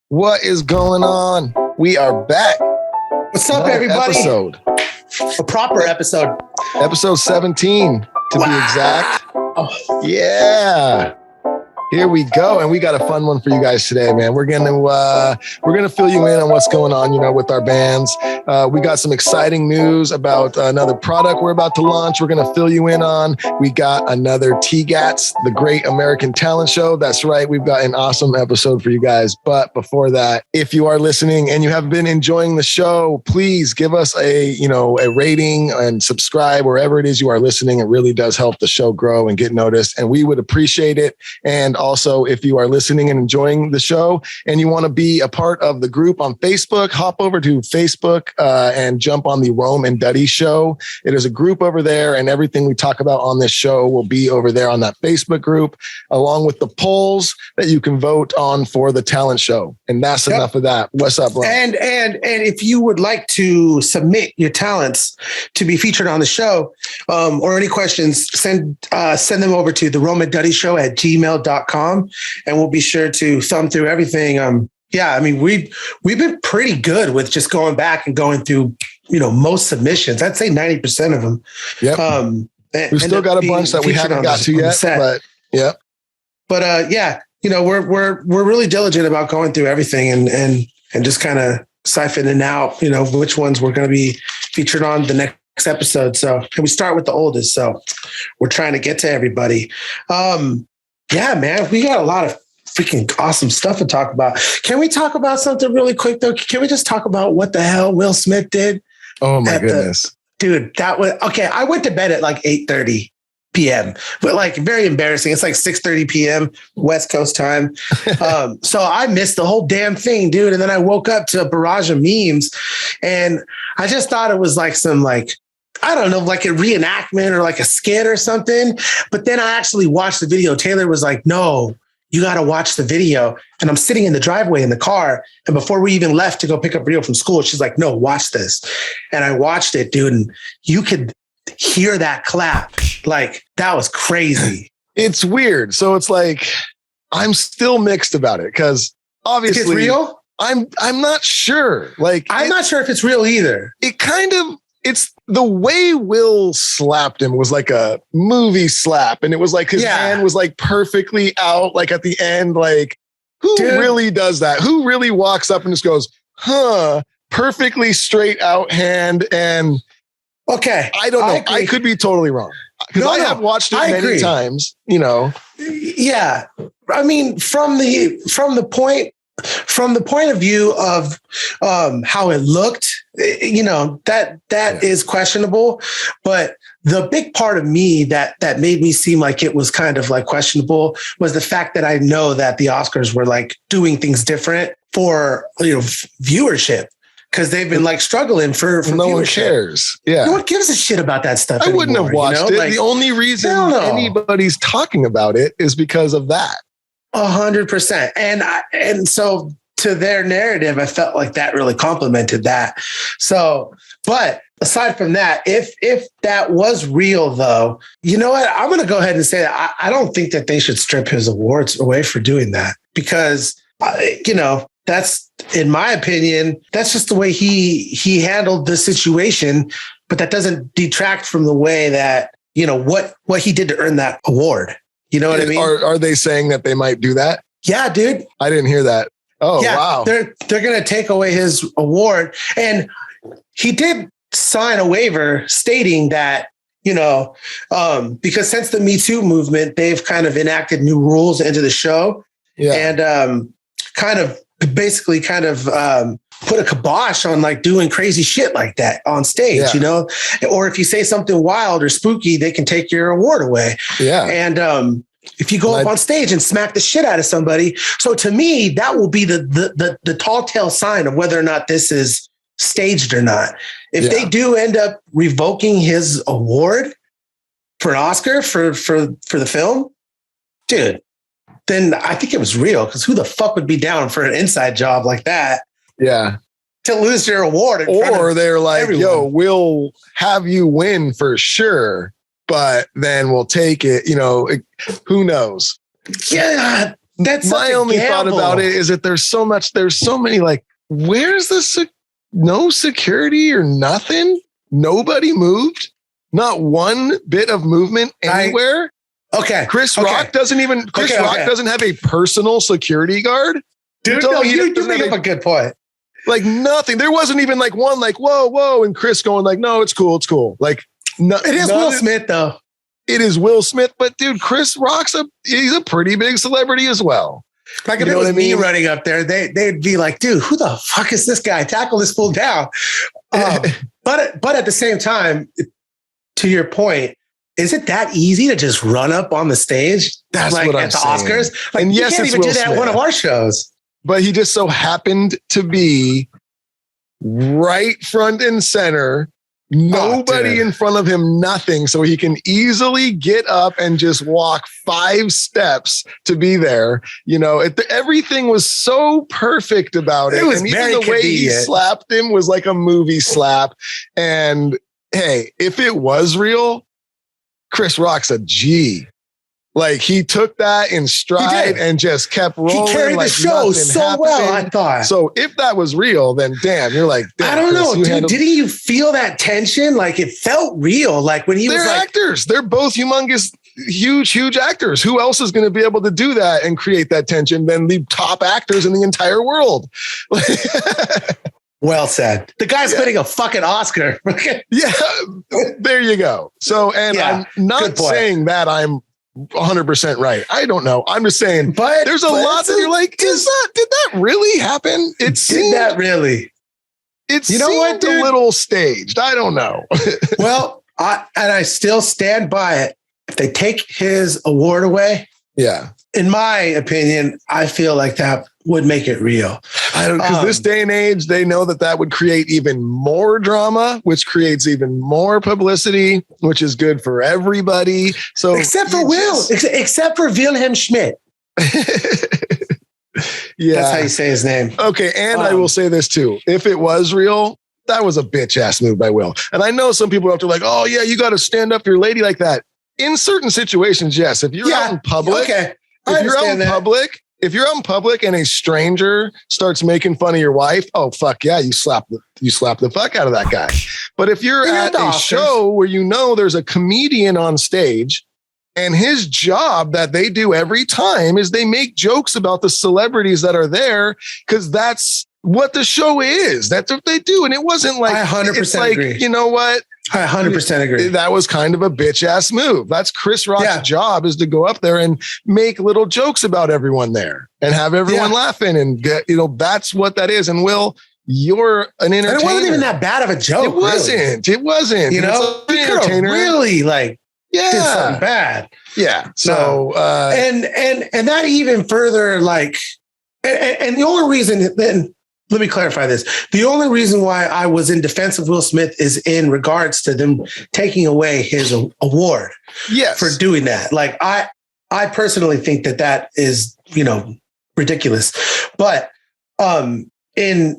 What is going on? We are back. What's up, everybody? Episode. A proper episode. Episode 17, to be exact. Oh. Yeah. Here we go, and we got a fun one for you guys today, man. We're gonna fill you in on what's going on, with our bands. We got some exciting news about another product we're about to launch. We're gonna fill you in on. We got another TGATS, the Great American Talent Show. That's right. We've got an awesome episode for you guys. But before that, if you are listening and you have been enjoying the show, please give us a rating and subscribe wherever it is you are listening. It really does help the show grow and get noticed, and we would appreciate it. And also, if you are listening and enjoying the show and you want to be a part of the group on Facebook, hop over to Facebook and jump on the Rome and Duddy Show. It is a group over there, and everything we talk about on this show will be over there on that Facebook group, along with the polls that you can vote on for the talent show. And that's enough of that. What's up, bro? And if you would like to submit your talents to be featured on the show, or any questions, send them over to the Rome and Duddy Show at gmail.com. And we'll be sure to thumb through everything. We've been pretty good with just going back and going through, most submissions. I'd say 90% of them. Yep. We've still got a bunch that we haven't got to yet, but yeah. But we're really diligent about going through everything and just kind of siphoning out, which ones we're going to be featured on the next episode. So, and we start with the oldest. So we're trying to get to everybody. Yeah, man, we got a lot of freaking awesome stuff to talk about. Can we talk about something really quick, though? Can we just talk about what the hell Will Smith did? Oh, my goodness. Dude, that was okay. I went to bed at like 8:30 p.m., but like very embarrassing. It's like 6:30 p.m. West Coast time. So I missed the whole damn thing, dude. And then I woke up to a barrage of memes, and I just thought it was like some I don't know, like a reenactment or like a skit or something. But then I actually watched the video. Taylor was like, no, you got to watch the video. And I'm sitting in the driveway in the car. And before we even left to go pick up Rio from school, she's like, no, watch this. And I watched it, dude. And you could hear that clap. Like, that was crazy. It's weird. So it's like, I'm still mixed about it because obviously it's real. I'm not sure. I'm not sure if it's real either. It's the way Will slapped him was like a movie slap. And it was like his hand was like perfectly out, like at the end, like who really does that? Who really walks up and just goes, perfectly straight out hand. And okay, I don't know. I could be totally wrong because I have watched it many times, Yeah. I mean, from the point of view of how it looked, that is questionable. But the big part of me that made me seem like it was kind of like questionable was the fact that I know that the Oscars were like doing things different for viewership. Because they've been like struggling for no viewership. One cares. Yeah. No one gives a shit about that stuff. I wouldn't have watched it. The only reason anybody's talking about it is because of that. 100%. And so to their narrative, I felt like that really complimented that. So, but aside from that, if that was real though, you know what? I'm going to go ahead and say that I don't think that they should strip his awards away for doing that because, that's, in my opinion, that's just the way he handled the situation. But that doesn't detract from the way that, what he did to earn that award. You know what I mean? Are they saying that they might do that? Yeah, dude. I didn't hear that. Oh, yeah, wow. They're going to take away his award. And he did sign a waiver stating that, because since the Me Too movement, they've kind of enacted new rules into the show and kind of put a kibosh on like doing crazy shit like that on stage, or if you say something wild or spooky, they can take your award away. Yeah. And if you go up on stage and smack the shit out of somebody. So to me, that will be the tall tale sign of whether or not this is staged or not. If they do end up revoking his award for an Oscar for the film, dude, then I think it was real, because who the fuck would be down for an inside job like that? Yeah. To lose your award. Or they're like, everyone. Yo, we'll have you win for sure, but then we'll take it. Who knows? Yeah. That's my only thought about it is that there's so many like, where's the no security or nothing? Nobody moved. Not one bit of movement anywhere. Chris Rock doesn't have a personal security guard. Dude, you bring up a good point. Like nothing. There wasn't even like one like, whoa, and Chris going like, no, it's cool. Like, no, it is Will Smith though. It is Will Smith, but dude, Chris Rock's he's a pretty big celebrity as well. Like if it was me running up there, they'd be like, dude, who the fuck is this guy? Tackle this fool down. But at the same time, to your point, is it that easy to just run up on the stage? That's like what I'm at the saying. Oscars? Like, and you yes, can't it's even Will do that at one of our shows. But he just so happened to be right front and center. Nobody in front of him, nothing. So he can easily get up and just walk 5 steps to be there. You know, everything was so perfect about it. It was and very even the way convenient. he slapped him was like a movie slap. And hey, if it was real, Chris Rock's a G. Like he took that in stride and just kept rolling. He carried like the show so happened. well, I thought. So if that was real, then damn, you're like, damn, I don't know, Chris, dude. Didn't you feel that tension? Like it felt real. Like when he was like, actors. They're both humongous, huge actors. Who else is going to be able to do that and create that tension than the top actors in the entire world? Well said. The guy's winning a fucking Oscar. Yeah, there you go. So, and I'm not saying that I'm 100% right. I don't know. I'm just saying, but there's a lot that you're like, did that really happen? It seemed that really. It seemed a little staged. I don't know. Well, I still stand by it. If they take his award away, in my opinion, I feel like that would make it real. I don't, because this day and age, they know that would create even more drama, which creates even more publicity, which is good for everybody. So except for except for Wilhelm Schmidt. Yeah, that's how you say his name. Okay, and I will say this too: if it was real, that was a bitch ass move by Will. And I know some people are up to like, oh yeah, you got to stand up for your lady like that. In certain situations, yes. If you're out in public, if you're out in public and a stranger starts making fun of your wife, oh fuck yeah, you slap the fuck out of that guy. But if you're at a show where you know there's a comedian on stage and his job that they do every time is they make jokes about the celebrities that are there because that's what the show is. That's what they do. And it wasn't like, I 100% agree. You know what? I 100% agree. That was kind of a bitch ass move. That's Chris Rock's job, is to go up there and make little jokes about everyone there and have everyone laughing and get, that's what that is. And Will, you're an entertainer. And it wasn't even that bad of a joke. It wasn't. Really. It wasn't. You know, an entertainer. Really did something bad. Yeah. So and that even further and the only reason then. Let me clarify this. The only reason why I was in defense of Will Smith is in regards to them taking away his award for doing that. Like I personally think that is, ridiculous. But in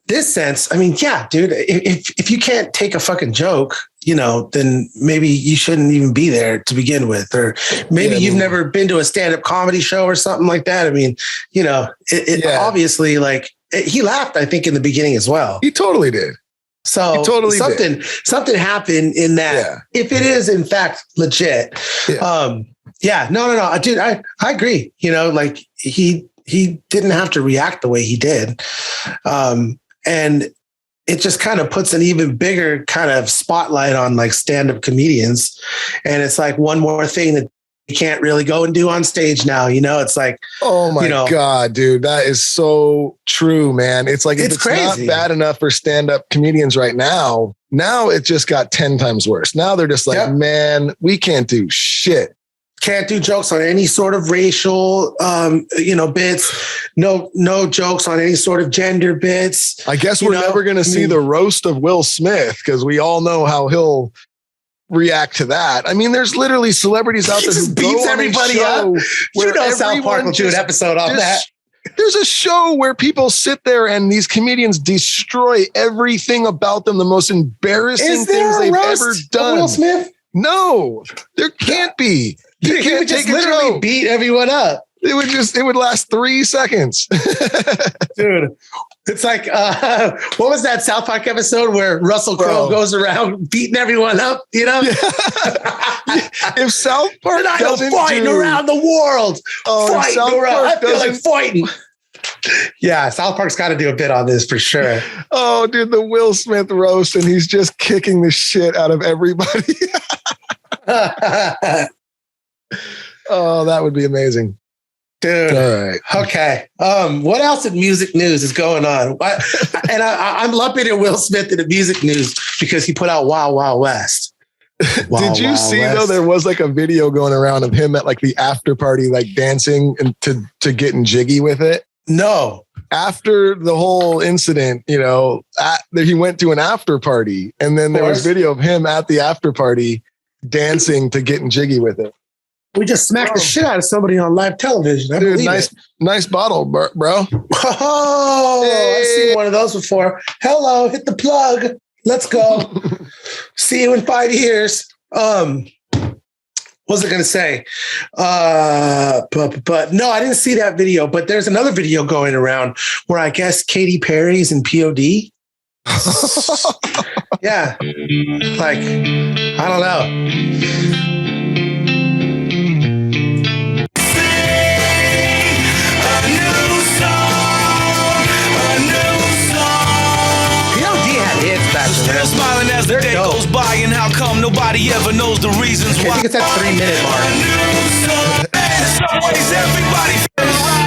this sense, I mean, yeah, dude, if you can't take a fucking joke, then maybe you shouldn't even be there to begin with, or maybe you've never been to a stand-up comedy show or something like that. I mean, obviously he laughed, I think, in the begining as well. He totally did. So something happened in that. If it is in fact legit. No, dude, I agree. He didn't have to react the way he did. And it just kind of puts an even bigger kind of spotlight on stand-up comedians. And it's like one more thing that you can't really go and do on stage now. It's like, oh my God, dude, that is so true, man. It's like, it's crazy. Not bad enough for stand-up comedians right now. Now it just got 10 times worse. Now they're just like, man, we can't do shit. Can't do jokes on any sort of racial, bits. No jokes on any sort of gender bits. I guess we're never going to see the roast of Will Smith because we all know how he'll react to that. I mean, there's literally celebrities out there who beats everybody up. South Park will do an episode on that. There's a show where people sit there and these comedians destroy everything about them, the most embarrassing things they've ever done. Will Smith? No, there can't be. He would just literally beat everyone up. It would last 3 seconds. Dude, it's like, what was that South Park episode where Russell Crowe goes around beating everyone up, you know? Yeah. If South Park doesn't fighting around the world, fighting around, I feel like fighting. Yeah, South Park's got to do a bit on this for sure. Oh, dude, the Will Smith roast, and he's just kicking the shit out of everybody. Oh, that would be amazing. Dude. All right. Okay. What else in music news is going on? I'm lumping in Will Smith in the music news because he put out Wild Wild West. Did you see though? There was like a video going around of him at like the after party, like dancing and to getting jiggy with it. No. After the whole incident, you know, he went to an after party, and then there was video of him at the after party dancing to getting jiggy with it. We just smacked the shit out of somebody on live television. Dude, nice bottle, bro. Oh, hey. I've seen one of those before. Hello, hit the plug. Let's go. See you in 5 years. What was I going to say? But no, I didn't see that video. But there's another video going around where I guess Katy Perry's in POD. Yeah. Like, I don't know. Still smiling as the day goes by, and how come nobody ever knows the reasons why? I think it's that 3 minute mark. In some ways, everybody feels right.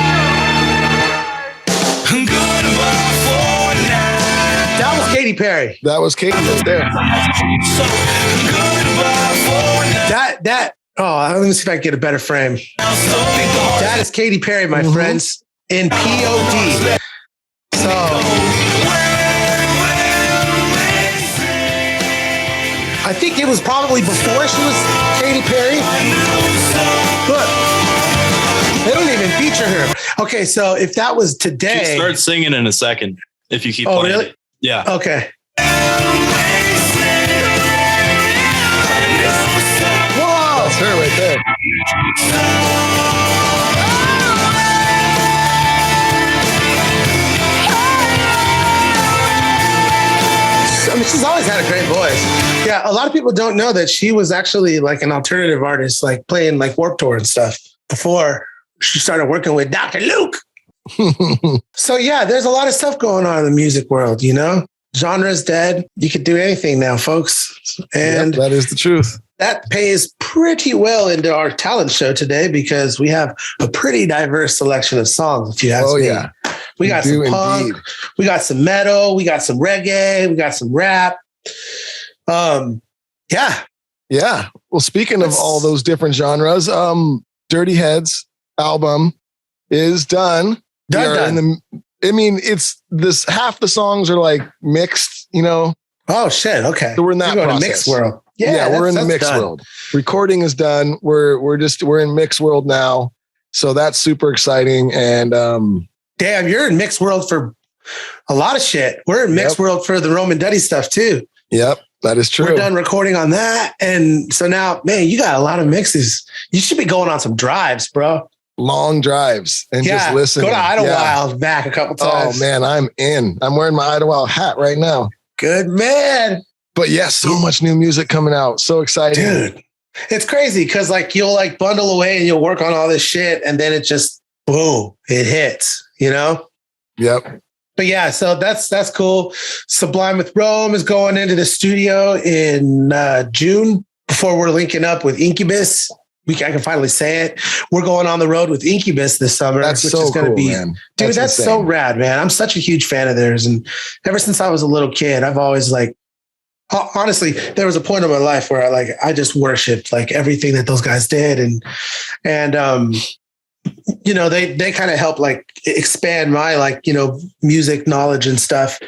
Goodbye for now. That was Katy Perry. That was Katy right there. So goodbye for now. Let me see if I can get a better frame. That is Katy Perry, my friends, in POD. So I think it was probably before she was Katy Perry. Look, they don't even feature her. Okay, so if that was today, she'll start singing in a second if you keep playing really? it. Yeah. Okay. Whoa, that's her right there. I mean, she's always had a great voice. Yeah, a lot of people don't know that she was actually like an alternative artist, like playing like Warped Tour and stuff before she started working with Dr. Luke. So yeah, there's a lot of stuff going on in the music world, you know? Genre's dead. You could do anything now, folks. And that is the truth. That pays pretty well into our talent show today because we have a pretty diverse selection of songs, if you ask me. Yeah. We got some punk, indeed. We got some metal, we got some reggae, we got some rap. Yeah. Yeah. Well, speaking of all those different genres, Dirty Heads album is done. Done. It's this, half the songs are like mixed, you know. Oh shit. Okay. So we're in that process. Mixed world. Yeah, we're in the mixed world. Recording is done. We're in mixed world now. So that's super exciting. And damn, you're in mixed world for a lot of shit. We're in mixed world for the Rome and Duddy stuff too. Yep, that is true. We're done recording on that. And so now, man, you got a lot of mixes. You should be going on some drives, bro. Long drives and just listen. Go to Idlewild back a couple times. Oh man, I'm in. I'm wearing my Idlewild hat right now. Good man. But yes, so much new music coming out. So exciting. Dude, it's crazy because like you'll like bundle away and you'll work on all this shit and then it just boom, it hits, you know? Yep. But yeah, so that's cool. Sublime with Rome is going into the studio in June before we're linking up with Incubus. I can finally say it. We're going on the road with Incubus this summer. That's which so is going to be, man. Dude, that's so rad, man. I'm such a huge fan of theirs. And ever since I was a little kid, I've always like, honestly, there was a point in my life where I just worshiped like everything that those guys did. And you know, they kind of helped like expand my like, you know, music knowledge and stuff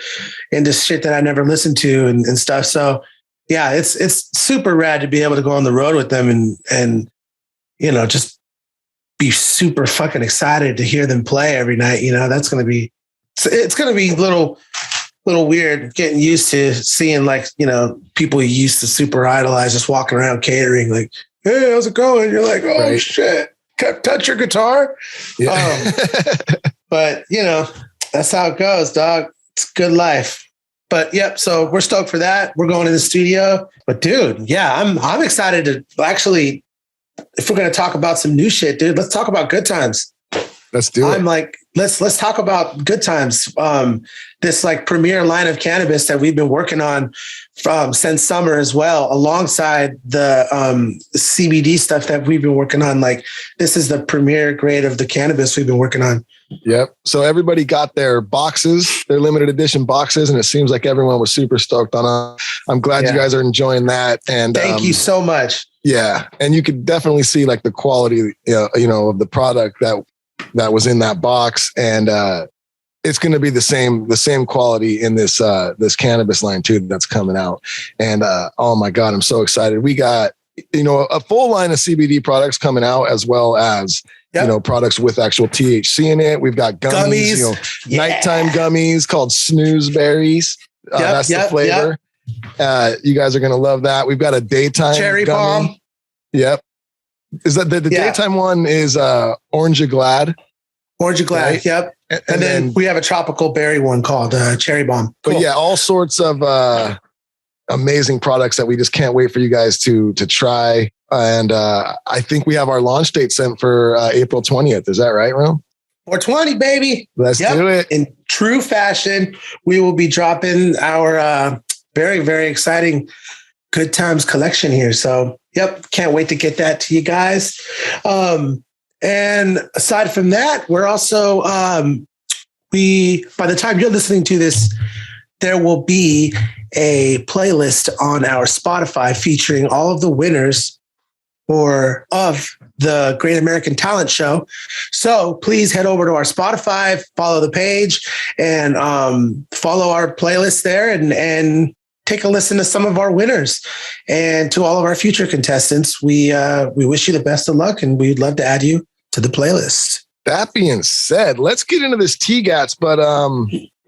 into shit that I never listened to and stuff. So yeah, it's super rad to be able to go on the road with them and, you know, just be super fucking excited to hear them play every night. You know, it's going to be a little weird getting used to seeing like, you know, people you used to super idolize just walking around catering like, hey, how's it going? You're like, oh shit. touch your guitar. Yeah. But you know, that's how it goes, dog. It's good life. But yep, so we're stoked for that. We're going to the studio. But dude, yeah, I'm excited to actually, if we're gonna talk about some new shit, dude, let's talk about good times. Let's do it. I'm like, let's talk about good times. This like premier line of cannabis that we've been working on since summer as well, alongside the CBD stuff that we've been working on. Like, this is the premier grade of the cannabis we've been working on. Yep. So everybody got their boxes, their limited edition boxes, and it seems like everyone was super stoked on it. I'm glad you guys are enjoying that. And thank you so much. Yeah, and you could definitely see like the quality, you know, of the product that was in that box, and it's going to be the same quality in this this cannabis line too that's coming out. And oh my God, I'm so excited. We got, you know, a full line of CBD products coming out, as well as you know, products with actual THC in it. We've got gummies, you know, nighttime gummies called snooze berries. That's the flavor. You guys are going to love that. We've got a daytime cherry gummy. bomb. Yep. Is that the daytime one is Orange Glad? Orange Glad, right? Yep. And then we have a tropical berry one called Cherry Bomb. Cool. But yeah, all sorts of amazing products that we just can't wait for you guys to try. And I think we have our launch date set for April 20th. Is that right, Rome? 420, baby. Let's do it. In true fashion, we will be dropping our very, very exciting Good Times collection here. So, yep, can't wait to get that to you guys. And aside from that, we're also, by the time you're listening to this, there will be a playlist on our Spotify featuring all of the winners of the Great American Talent Show. So please head over to our Spotify, follow the page, and follow our playlist there, and take a listen to some of our winners. And to all of our future contestants, we wish you the best of luck, and we'd love to add you to the playlist. That being said, let's get into this TGATS, but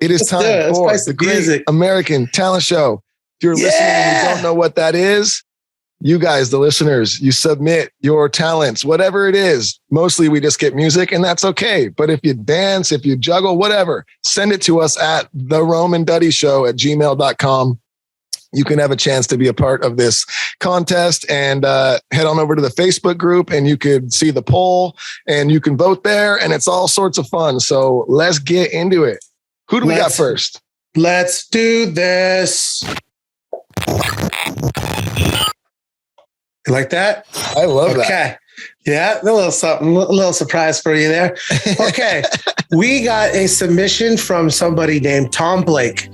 it is time for the Great American Talent Show. If you're listening and you don't know what that is, you guys, the listeners, you submit your talents, whatever it is. Mostly we just get music, and that's okay. But if you dance, if you juggle, whatever, send it to us at the Rome and Duddy Show at gmail.com. You can have a chance to be a part of this contest, and head on over to the Facebook group, and you could see the poll, and you can vote there, and it's all sorts of fun. So let's get into it. Who do we got first? Let's do this. You like that? I love that. Okay. Yeah, a little something, a little surprise for you there. Okay. We got a submission from somebody named Tom Blake.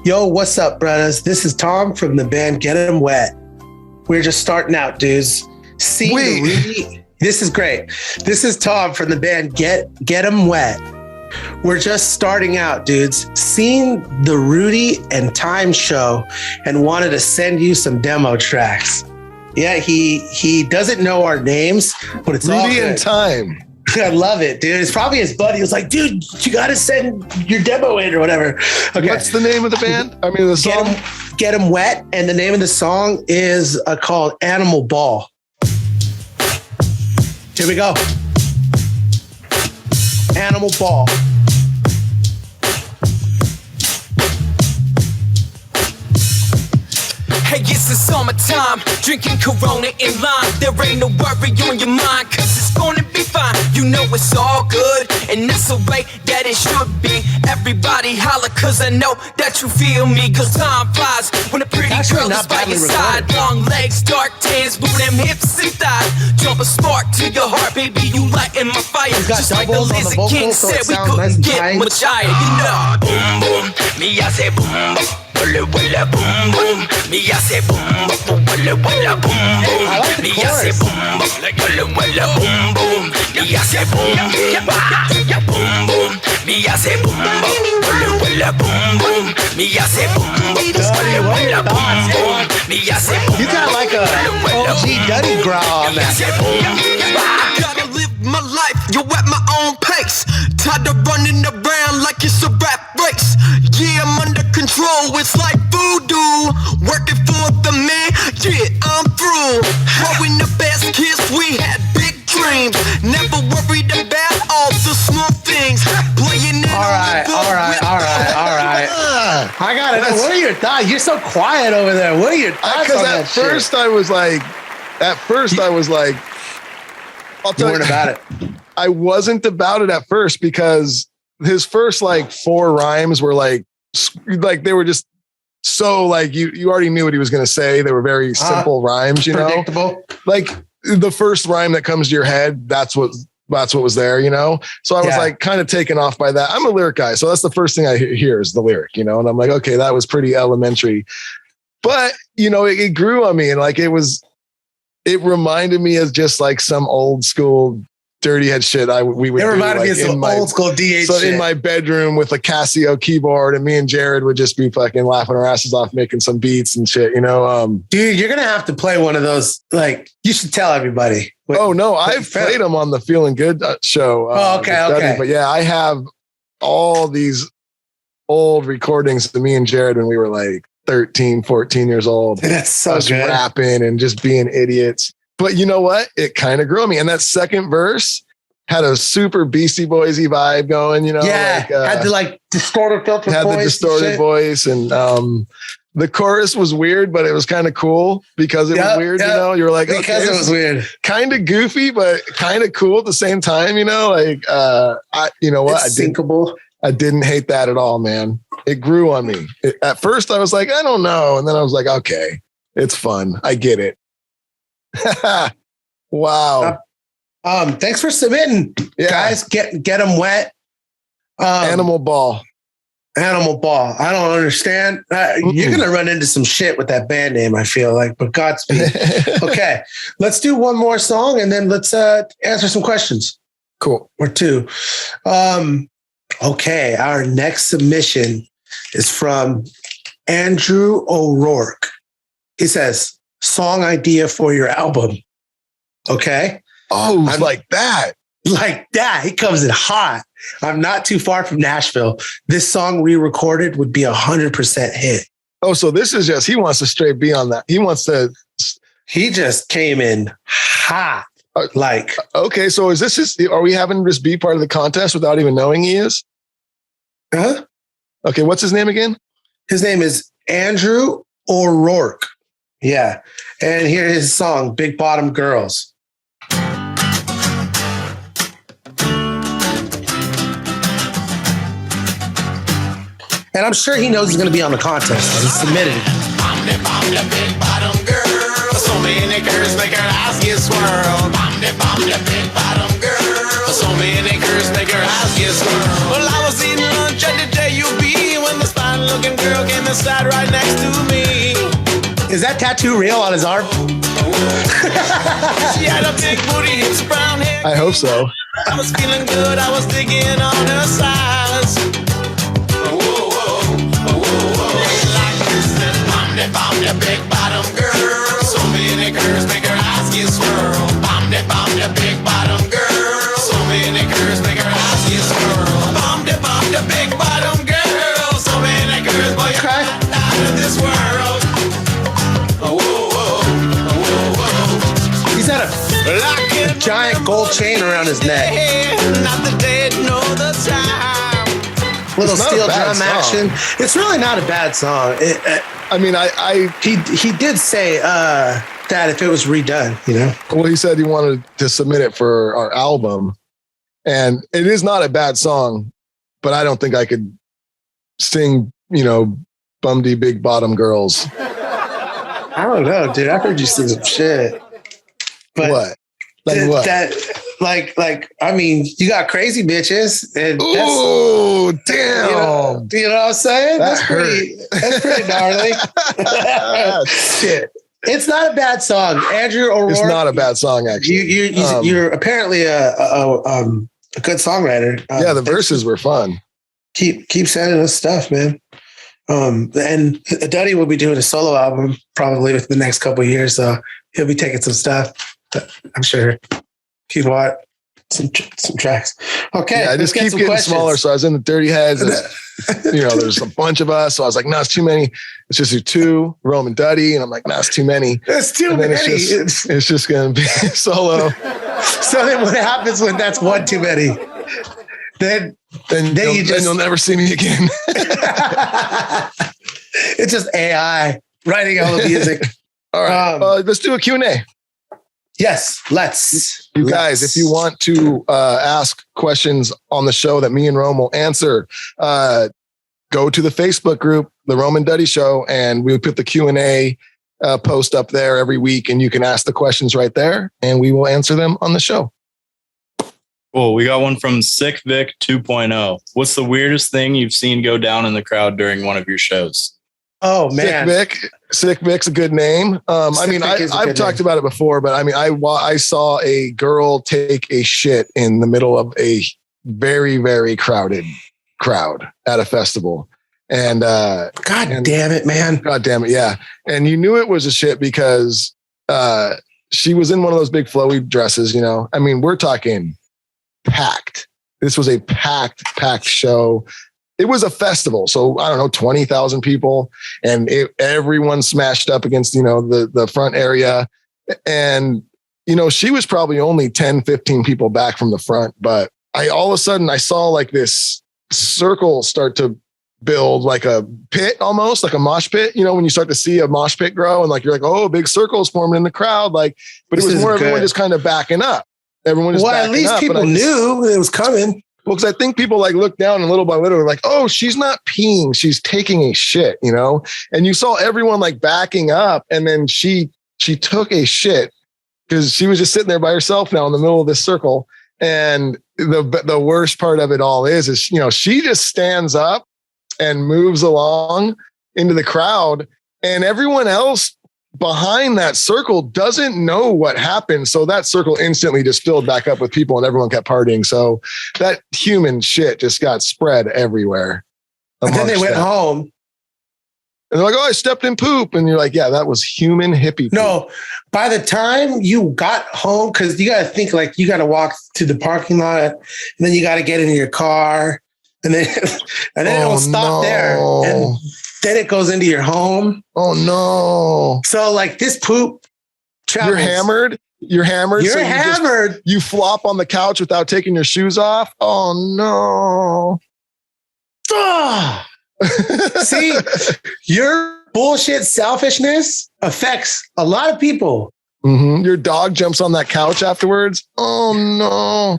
Yo, what's up, brothers? This is Tom from the band Get 'Em Wet. We're just starting out, dudes. This is great. This is Tom from the band Get 'Em Wet. We're just starting out, dudes. Seen the Rudy and Time show and wanted to send you some demo tracks. Yeah, he doesn't know our names, but it's all good. Rudy and Time. I love it, dude. It's probably his buddy. He was like, dude, you got to send your demo in or whatever. Okay. What's the name of the band? I mean, the song? Get 'Em Wet. And the name of the song is called Animal Ball. Here we go. Animal Ball. Hey, it's the summertime, drinking Corona in line. There ain't no worry on your mind, cause it's gonna be fine. You know it's all good, and that's the way that it should be. Everybody holler, cause I know that you feel me. Cause time flies when a pretty girl is by your side. Long legs, dark tans, move them hips and thighs. Jump a spark to your heart, baby, you lightin' my fire. Just like the Lizard King said, we couldn't get much higher. You know, boom, boom, me I say boom, boom. Walla walla boom boom, me I say boom boom, walla walla boom boom, me I say boom boom, walla walla boom boom, me I say boom boom boom, me I say boom boom, walla walla boom boom, me I say boom boom, walla walla boom boom, me I say boom. You got like a OG Duddy growl on that. Gotta live my life, you at my own pace. Tired of running around like it's a rap race. Yeah, I'm under control, it's like voodoo. Working for the man, yeah, I'm through. Growing the best kids, we had big dreams. dreams. Never worried about all the small things. Playing it All right. I got it. What are your thoughts? You're so quiet over there. What are your thoughts? Because on at that shit? first I was like, I'll You tell weren't about it. I wasn't about it at first because his first like 4 rhymes were like they were just so like you already knew what he was going to say. They were very simple rhymes, you know, Predictable. like the first rhyme that comes to your head. That's what was there, you know? So I was like kind of taken off by that. I'm a lyric guy. So that's the first thing I hear is the lyric, you know? And I'm like, okay, that was pretty elementary, but you know, it grew on me and like, it reminded me of just like some old school dirty head shit. We would. It reminded me like, of some old school DH So shit. in my bedroom with a Casio keyboard, and me and Jared would just be fucking laughing our asses off, making some beats and shit. You know, dude, you're gonna have to play one of those. Like, you should tell everybody. Oh no, I've played them on the Feeling Good show. Okay. But yeah, I have all these old recordings of me and Jared when we were like 13, 14 years old. That's so us good. Rapping and just being idiots. But you know what? It kind of grew on me. And that second verse had a super Beastie Boys-y vibe going, you know? Yeah. Had the like distorted filter had voice. the distorted voice. And the chorus was weird, but it was kind of cool because it was weird, you know? You're like, because it was weird. Kind of goofy, but kind of cool at the same time, you know? Like, you know what? It's syncable. I didn't hate that at all, man. It grew on me. At first I was like, I don't know. And then I was like, okay, it's fun. I get it. Wow. Thanks for submitting, guys. Get them wet. Animal Ball. I don't understand. You're gonna run into some shit with that band name, I feel like, but Godspeed. Okay, let's do one more song and then let's answer some questions. Cool. Or two. Okay, our next submission is from Andrew O'Rourke. He says, song idea for your album. Okay. Oh, like that. Like that. He comes in hot. I'm not too far from Nashville. This song re-recorded would be 100% hit. Oh, so this is just, he wants to straight be on that. He just came in hot. Like, okay. So are we having this be part of the contest without even knowing he is? Huh? Okay. What's his name again? His name is Andrew O'Rourke. Yeah. And here's his song, Big Bottom Girls. And I'm sure he knows he's going to be on the contest. He submitted it. I'm the big bottom girl. So many girls make her eyes get swirled. I'm the big bottom girl. So many girls make her eyes get swirled. Well, I was eating lunch at the JUB when this fine looking girl came and sat right next to me. Is that tattoo real on his arm? She had a big booty, hips, brown hair. I hope so. I was feeling good. I was digging on her size. I'm the big bottom girl. So many girls make her eyes get swirled. I'm the big bottom girl. So many girls make her eyes get swirled. I'm the big bottom girl. So many girls, boy, you're out of this world. He's got a giant gold chain around his neck. Not the day, nor the time. Little steel drum action. It's really not a bad song. He did say that if it was redone, you know. Well, he said he wanted to submit it for our album, and it is not a bad song, but I don't think I could sing, you know, Bumdy Big Bottom Girls. I don't know, dude. I heard you sing some shit. But what? Like what? I mean, you got crazy bitches. And ooh, damn. You know what I'm saying? That's pretty gnarly. Shit. It's not a bad song. Andrew O'Rourke. It's not a bad song, actually. You're apparently a good songwriter. Yeah, the verses were fun. Keep sending us stuff, man. And Duddy will be doing a solo album probably within the next couple of years. So he'll be taking some stuff. I'm sure. Keep what? Some tracks. Okay. Yeah, I just keep getting smaller. So I was in the Dirty Heads. You know, there's a bunch of us. So I was like, no, it's too many. Let's just do 2, Rome and Duddy. And I'm like, no, it's too many. It's too many. It's just going to be solo. So then what happens when that's one too many? Then you'll never see me again. It's just AI writing all the music. All right, let's do a Q&A. Yes, let's. You guys, if you want to ask questions on the show that me and Rome will answer, go to the Facebook group, the Rome and Duddy Show, and we put the Q&A post up there every week, and you can ask the questions right there, and we will answer them on the show. Cool. We got one from Sick Vic 2.0. What's the weirdest thing you've seen go down in the crowd during one of your shows? Oh man, Sick Vic's a good name. I've talked about it before, but I saw a girl take a shit in the middle of a very, very crowded crowd at a festival. And God damn it, man. God damn it. Yeah. And you knew it was a shit because she was in one of those big flowy dresses, you know. I mean, we're talking packed. This was a packed show. It was a festival. So I don't know, 20,000 people, and everyone smashed up against, you know, the front area. And, you know, she was probably only 10, 15 people back from the front. But all of a sudden I saw like this circle start to build, like a pit, almost like a mosh pit, you know, when you start to see a mosh pit grow, and like, you're like, oh, a big circle is forming in the crowd. Like, but it was more everyone just kind of backing up. Everyone just backing up. Well, at least people knew it was coming. Well, because I think people like looked down and little by little were like, oh, she's not peeing, she's taking a shit, you know? And you saw everyone like backing up, and then she took a shit because she was just sitting there by herself now in the middle of this circle. And the worst part of it all is, you know, she just stands up and moves along into the crowd, and everyone else behind that circle doesn't know what happened. So that circle instantly just filled back up with people, and everyone kept partying. So that human shit just got spread everywhere. And then they went home. And they're like, oh, I stepped in poop. And you're like, yeah, that was human hippie poop. No, by the time you got home, because you got to think like you got to walk to the parking lot, and then you got to get into your car, and then it'll stop there. And then it goes into your home. Oh no. So like this poop travels. You're hammered. You're hammered. You flop on the couch without taking your shoes off. Oh no. See, your bullshit selfishness affects a lot of people. Mm-hmm. Your dog jumps on that couch afterwards. Oh no.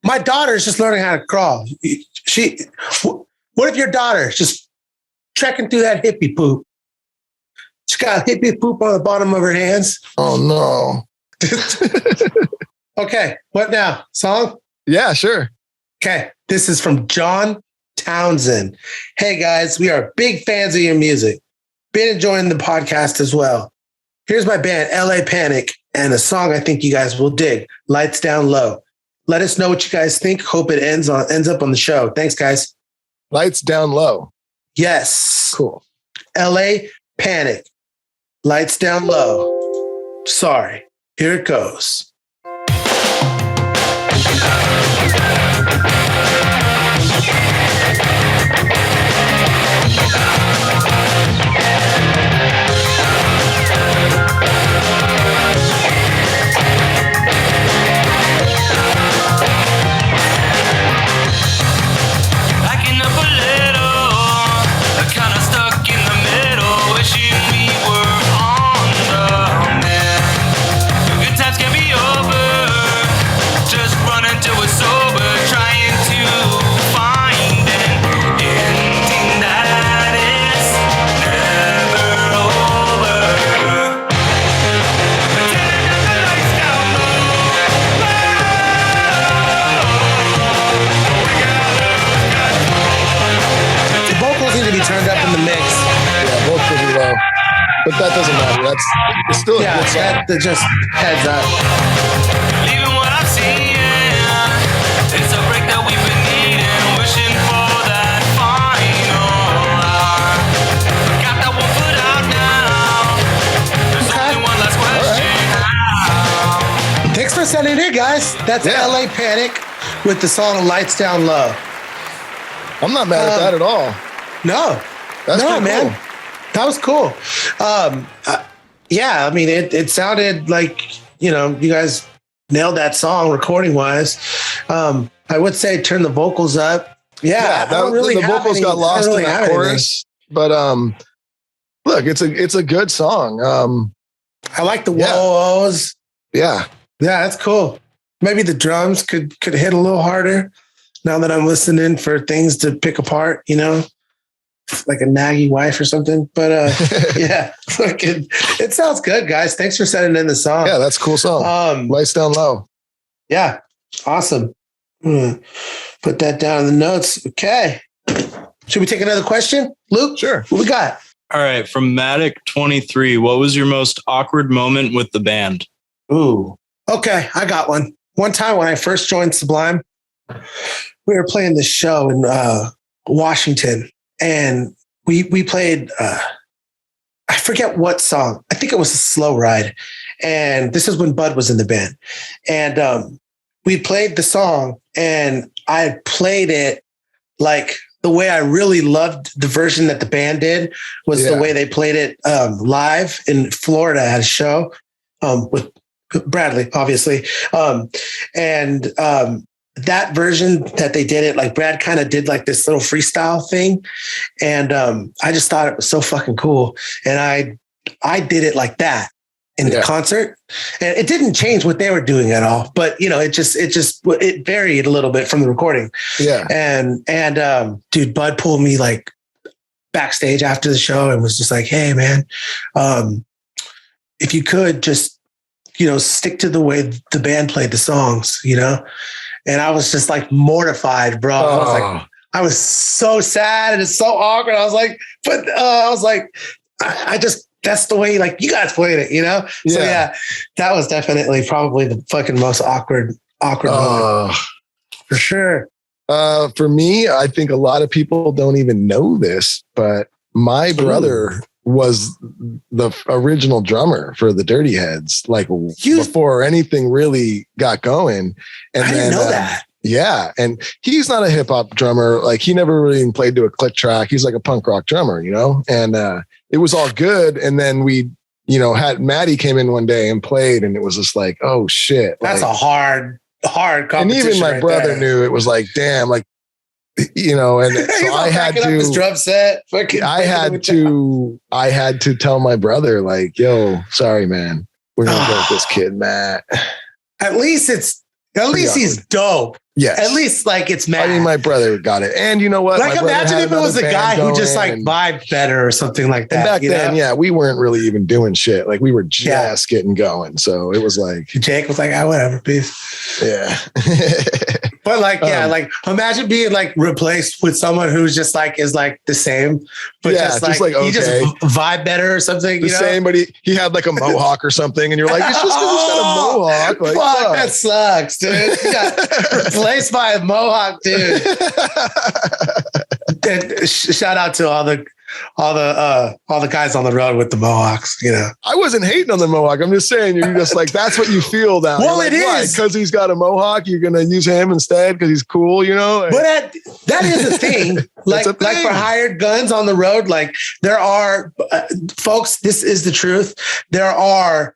My daughter's just learning how to crawl. What if your daughter's just trekking through that hippie poop? She's got hippie poop on the bottom of her hands. Oh no. Okay, what now? Song? Yeah, sure. Okay, this is from John Townsend. Hey guys, we are big fans of your music. Been enjoying the podcast as well. Here's my band, LA Panic, and a song I think you guys will dig, Lights Down Low. Let us know what you guys think. Hope it ends up on the show. Thanks, guys. Lights Down Low. Yes. Cool. LA Panic. Lights Down Low. Sorry. Here it goes. But that doesn't matter. It's still a good song. That just heads up. Leaving what I'm seeing, it's a break that we've been needing, wishing for that final hour. Got that one foot out now. There's only one last question. Right. Thanks for sending it, guys. That's LA Panic with the song Lights Down Low. I'm not mad at that at all. No. That's no, man. Cool. That was cool. Yeah, I mean, it sounded like, you know, you guys nailed that song recording wise. I would say turn the vocals up. Yeah, the vocals got lost in that chorus, but look, it's a good song. I like the whoa-ohs. Yeah, that's cool. Maybe the drums could hit a little harder now that I'm listening for things to pick apart, like a naggy wife or something. But yeah, it sounds good, guys. Thanks for sending in the song. Yeah, that's a cool song. Lights Down Low. Yeah, awesome. Put that down in the notes. Okay. Should we take another question, Luke? Sure. What we got? All right, from Matic23, what was your most awkward moment with the band? Ooh. Okay, I got one. One time when I first joined Sublime, we were playing this show in Washington, and we played I forget what song. I think it was a Slow Ride. And this is when Bud was in the band. And we played the song, and I played it like the way I really loved the version that the band did was the way they played it live in Florida at a show with Bradley, obviously. That version that they did it, like Brad kind of did like this little freestyle thing. And I just thought it was so fucking cool. And I did it like that in the concert, and it didn't change what they were doing at all. But it varied a little bit from the recording. Yeah. And dude, Bud pulled me like backstage after the show and was just like, "Hey man, if you could just, stick to the way the band played the songs, And I was just like mortified, bro. I was so sad and it's so awkward. I was like, I just, that's the way like you guys played it, So yeah, that was definitely probably the fucking most awkward moment. For sure. For me, I think a lot of people don't even know this, but my brother was the original drummer for the Dirty Heads, like before anything really got going. And I didn't know that. Yeah. And he's not a hip hop drummer. Like he never really even played to a click track. He's like a punk rock drummer, and it was all good. And then we, had Maddie came in one day and played, and it was just like, oh shit. That's a hard competition. And even my brother knew it was like, damn, like, and so I had to his drum set. I had to tell my brother, like, yo, sorry, man. We're going to go with this kid, Matt. At least he's dope. Yes. At least like it's Matt. I mean, my brother got it. And you know what? Like imagine if it was a guy who just like vibed better or something like that. And back then, we weren't really even doing shit. Like we were just getting going. So it was like. Jake was like, whatever, peace. Yeah. But like, like imagine being like replaced with someone who's just like, is like the same, but just like he just vibe better or something. The same, but he had like a mohawk or something. And you're like, it's just because he's got a mohawk. Like, fuck, that sucks, dude. He got replaced by a mohawk, dude. And shout out to all the guys on the road with the mohawks, I wasn't hating on the mohawk. I'm just saying, you're just like, that's what you feel now. Well, like, it is. Because he's got a mohawk, you're going to use him instead because he's cool, But that is a thing. Like for hired guns on the road, like there are, folks, this is the truth. There are,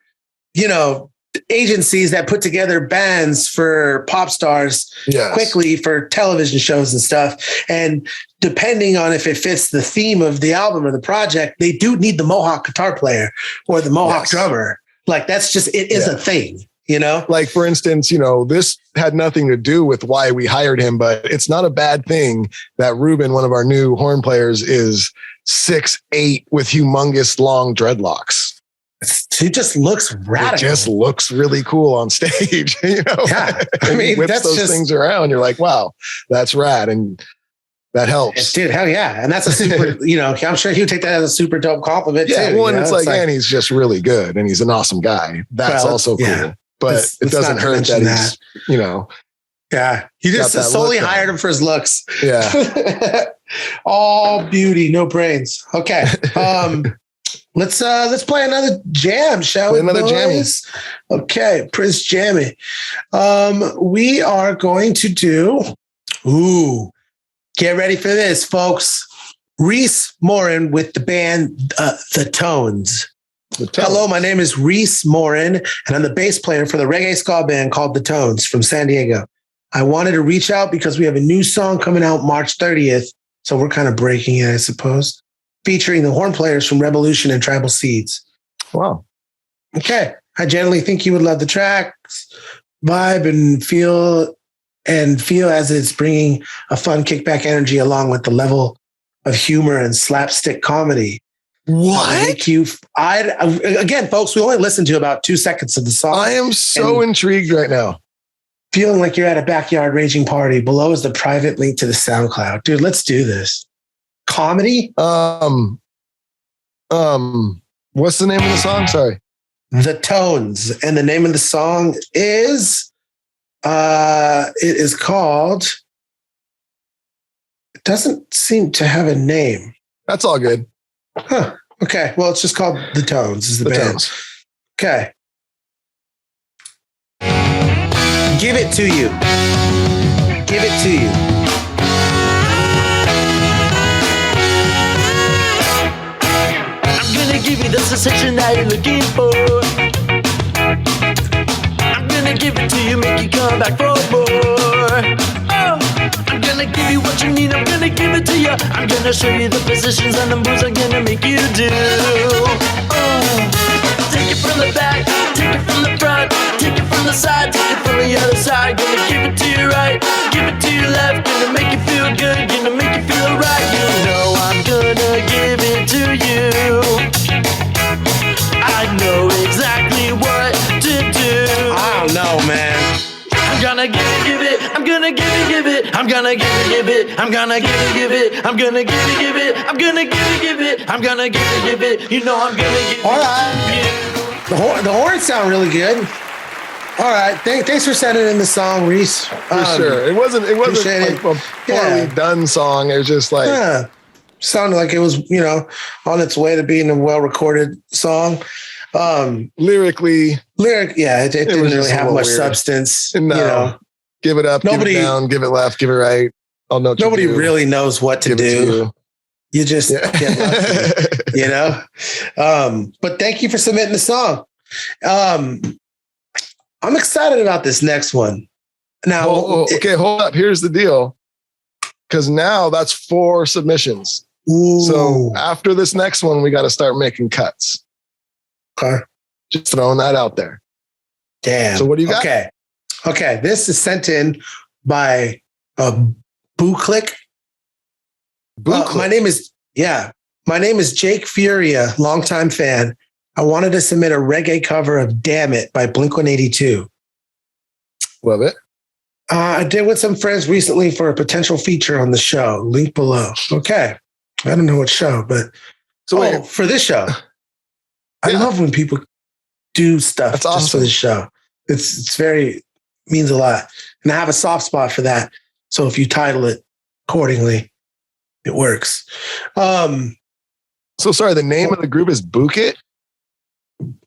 agencies that put together bands for pop stars quickly for television shows and stuff. And depending on if it fits the theme of the album or the project, they do need the mohawk guitar player or the mohawk drummer. Like that's just, it is a thing, Like for instance, this had nothing to do with why we hired him, but it's not a bad thing that Ruben, one of our new horn players, is 6'8" with humongous long dreadlocks. He just looks radical. It just looks really cool on stage, Yeah, I mean, whips that's those things around. You're like, wow, that's rad, and that helps, dude. Hell yeah, and that's a super. I'm sure he would take that as a super dope compliment too. Well, and it's like, and he's just really good, and he's an awesome guy. That's also cool, but it doesn't hurt that he's, Yeah, he just solely hired him for his looks. Yeah, all beauty, no brains. Okay. Let's play another jam, shall we? Another jammy. Okay, Prince Jammy. We are going to do. Get ready for this, folks. Reese Morin with the band The Tones. Hello, my name is Reese Morin, and I'm the bass player for the reggae ska band called The Tones from San Diego. I wanted to reach out because we have a new song coming out March 30th, so we're kind of breaking it, I suppose, featuring the horn players from Revolution and Tribal Seeds. Wow. Okay. I generally think you would love the tracks, vibe, and feel as it's bringing a fun kickback energy along with the level of humor and slapstick comedy. What? Again, folks, we only listened to about 2 seconds of the song. I am so intrigued right now. Feeling like you're at a backyard raging party. Below is the private link to the SoundCloud. Dude, let's do this. Comedy? What's the name of the song? Sorry. The Tones. And the name of the song is, it is called, it doesn't seem to have a name. That's all good. Huh. Okay. Well, it's just called The Tones is the band. Tones. Okay. Give it to you. Give it to you. I'm gonna give you the sensation that you're looking for. I'm gonna give it to you, make you come back for more. Oh, I'm gonna give you what you need, I'm gonna give it to you. I'm gonna show you the positions and the moves I'm gonna make you do. Oh, take it from the back, take it from the front, take it from the side, take it from the other side. Gonna give it to you right, give it to you left. Gonna make you feel good, gonna make you feel right. You know I'm gonna give it to you. I know exactly what to do. I don't know, man. I'm gonna give it, I'm gonna give it, I'm gonna give it, I'm gonna give it, I'm gonna give it, I'm gonna give it, I'm gonna give it, you know I'm gonna give it. All right. The horns sound really good. All right. Thanks for sending in the song, Reese. For sure. It wasn't like a poorly done song. It was just like sounded like it was, on its way to being a well-recorded song. Lyrically, it didn't really have much substance. No. Give it up, give it down, give it left, give it right. I'll know. Nobody really knows what to do. You just get lucky, But thank you for submitting the song. I'm excited about this next one. Now, hold up. Here's the deal. Because now that's 4 submissions. Ooh. So after this next one, we got to start making cuts. Okay. Just throwing that out there. Damn. So what do you got? Okay. This is sent in by Boo-Click. My name is Jake Furia, longtime fan. I wanted to submit a reggae cover of Damn It by Blink-182. Love it. I did with some friends recently for a potential feature on the show. Link below. Okay. I don't know what show, but for this show. I love when people do stuff That's just awesome. for this show. It's means a lot. And I have a soft spot for that. So if you title it accordingly, it works. So sorry, the name of the group is Book It?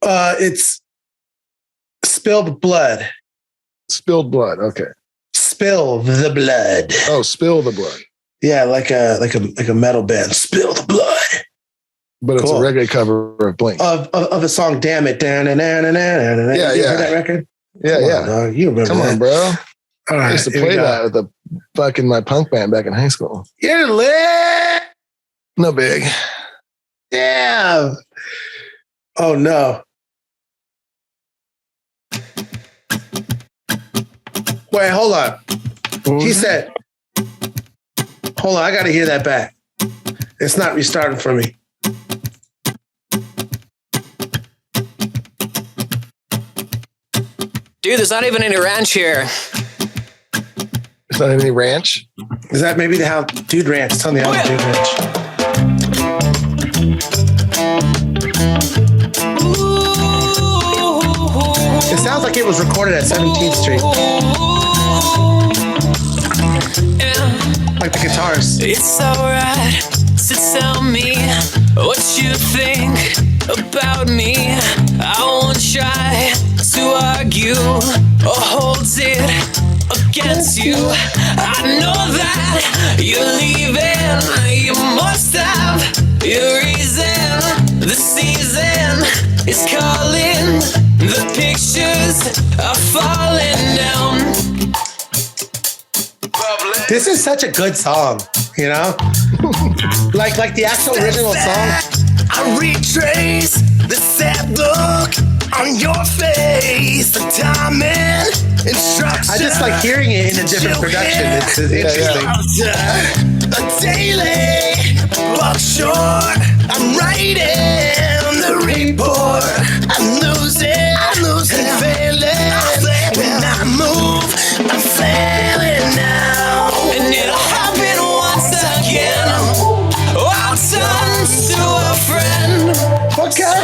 It's Spilled Blood. Spilled Blood. Okay. Spill the Blood. Oh, Spill the Blood. Yeah, like a metal band. Spill the Blood. But it's a reggae cover of Blink. Of a song, Damn It. Yeah, You heard that record? Yeah. You remember Come that. on, bro. All right, I used to play that with my punk band back in high school. You're lit. No big. Damn. Oh, no. Wait, hold on. He said, hold on, I got to hear that back. It's not restarting for me. Dude, there's not even any ranch here. There's not any ranch? Is that maybe the How Dude Ranch? It's on the How Dude Ranch. It sounds like it was recorded at 17th Street. Like the guitars. It's alright to tell me what you think about me. I won't try to argue or hold it against you. I know that you're leaving. You must have your reason. The season is calling. The pictures are falling down. This is such a good song, you know? like the actual original song. I retrace the sad look on your face. The timing, instruction. I just like hearing it in a different production. It's interesting. A daily walk short. I'm writing the report. I'm losing and failing. When I move, I'm failing now. And it'll happen once again. I'll turn to a friend. Okay.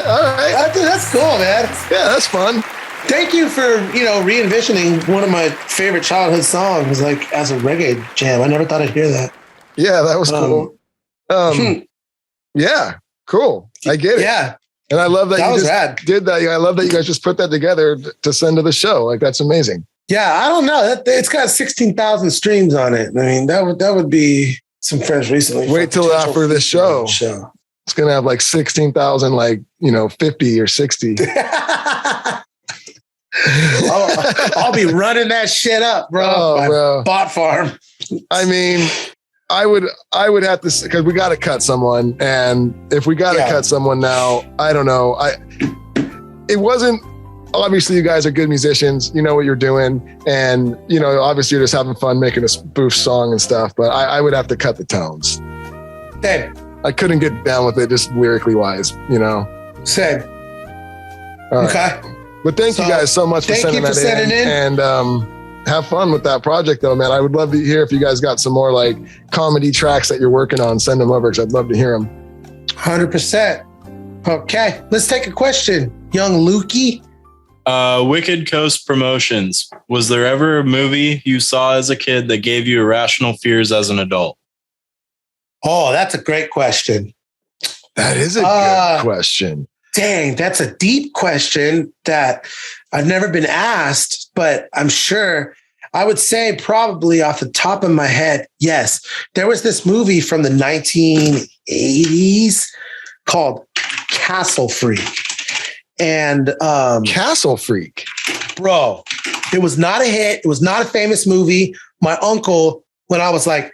All right. That's cool, man. Yeah, that's fun. Thank you for, re-envisioning one of my favorite childhood songs, like as a reggae jam. I never thought I'd hear that. Yeah, that was cool. Yeah, cool. I get it. Yeah. And I love that you was just rad. did that. I love that you guys just put that together to send to the show. Like, that's amazing. Yeah, I don't know. It's got 16,000 streams on it. I mean, that would be some friends recently. Wait till after this show. It's going to have like 16,000, 50 or 60. I'll be running that shit up, bro. Oh, bro. Bot farm. I mean, I would have to, because we got to cut someone. And if we got to cut someone now, I don't know. It wasn't, obviously you guys are good musicians. You know what you're doing. And, obviously you're just having fun making a spoof song and stuff. But I would have to cut the tones. Same. I couldn't get down with it just lyrically wise, Same. All right. Okay. But thank you guys so much for sending that in. And have fun with that project though, man. I would love to hear if you guys got some more like comedy tracks that you're working on. Send them over because I'd love to hear them. 100%. Okay. Let's take a question. Young Lukey. Wicked Coast Promotions. Was there ever a movie you saw as a kid that gave you irrational fears as an adult? Oh, that's a great question. That is a good question. Dang, that's a deep question that I've never been asked, but I'm sure I would say probably off the top of my head, yes. There was this movie from the 1980s called Castle Freak. And Castle Freak. Bro, it was not a hit. It was not a famous movie. My uncle, when I was like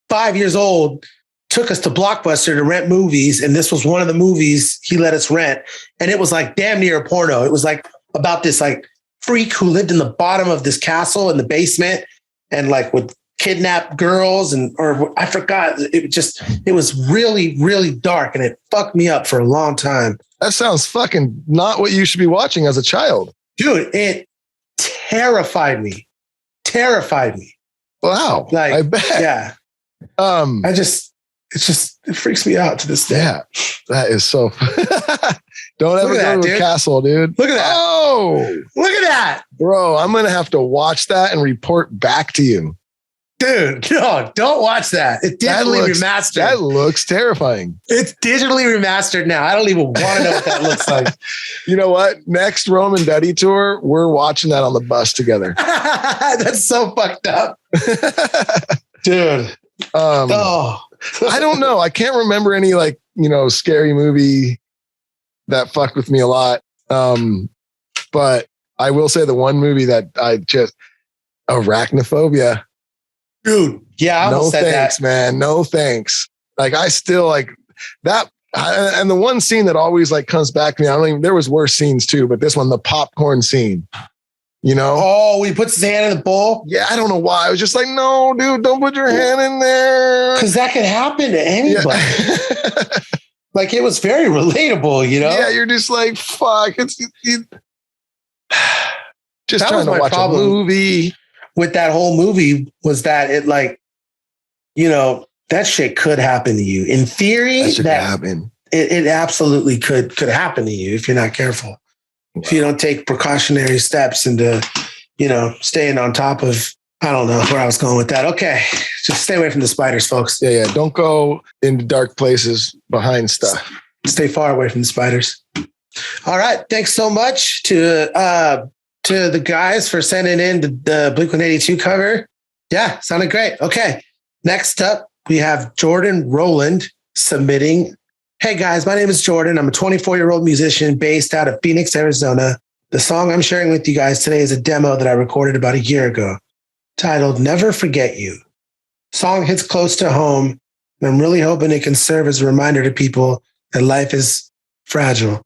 5 years old, took us to Blockbuster to rent movies. And this was one of the movies he let us rent. And it was like damn near a porno. It was like about this like freak who lived in the bottom of this castle in the basement and like would kidnap girls or I forgot. It was really, really dark and it fucked me up for a long time. That sounds fucking not what you should be watching as a child. Dude, it terrified me. Wow. Like, I bet. Yeah. It freaks me out to this day. Yeah. That is so. Don't ever go to a castle, dude. Look at that. Oh, look at that. Bro, I'm going to have to watch that and report back to you. Dude, no, don't watch that. It's digitally remastered. That looks terrifying. It's digitally remastered now. I don't even want to know what that looks like. You know what? Next Rome and Duddy tour, we're watching that on the bus together. That's so fucked up. Dude. I don't know. I can't remember any scary movie that fucked with me a lot. But I will say the one movie that I just Arachnophobia. Dude, yeah, I almost said thanks, that. Man. No thanks. Like I still like that. And the one scene that always comes back to me. There was worse scenes too, but this one, the popcorn scene. Oh, he puts his hand in the bowl. Yeah, I don't know why. I was just like, no, dude, don't put your hand in there. Because that could happen to anybody. Yeah. It was very relatable, Yeah, you're just like, fuck. It's just that trying to watch a movie. With that whole movie was that it that shit could happen to you. In theory, that could happen. It absolutely could happen to you if you're not careful. Wow. If you don't take precautionary steps into, staying on top of, I don't know where I was going with that. Okay. Just stay away from the spiders, folks. Yeah. Don't go into dark places behind stuff. Stay far away from the spiders. All right. Thanks so much to the guys for sending in the Blink-182 cover. Yeah. Sounded great. Okay. Next up, we have Jordan Rowland submitting Hey guys, my name is Jordan. I'm a 24-year-old musician based out of Phoenix, Arizona. The song I'm sharing with you guys today is a demo that I recorded about a year ago, titled Never Forget You. Song hits close to home, and I'm really hoping it can serve as a reminder to people that life is fragile.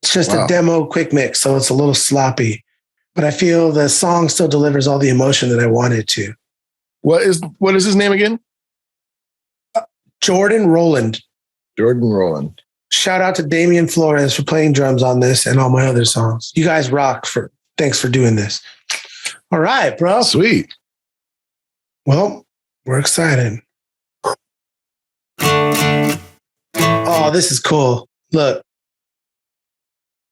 It's just a demo quick mix, so it's a little sloppy, but I feel the song still delivers all the emotion that I want it to. What is his name again? Jordan Rowland. Jordan Rowland. Shout out to Damian Flores for playing drums on this and all my other songs. You guys rock. Thanks for doing this. All right, bro. Sweet. Well, we're excited. Oh, this is cool. Look.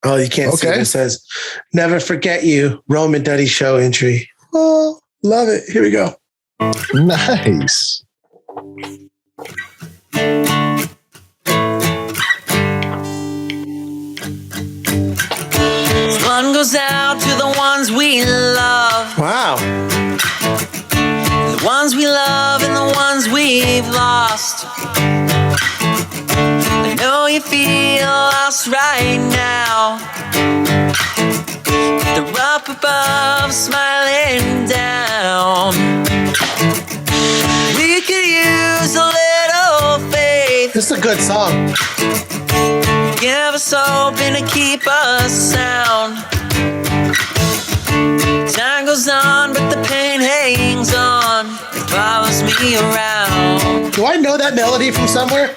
Oh, you can't see what it says. Never Forget You, Rome and Duddy Show entry. Oh, love it. Here we go. Nice. This one goes out to the ones we love. Wow. The ones we love and the ones we've lost. I know you feel lost right now. They're up above, smiling down. We could use a little faith. This is a good song. Give us hope and to keep us sound. Time goes on, but the pain hangs on. It follows me around. Do I know that melody from somewhere?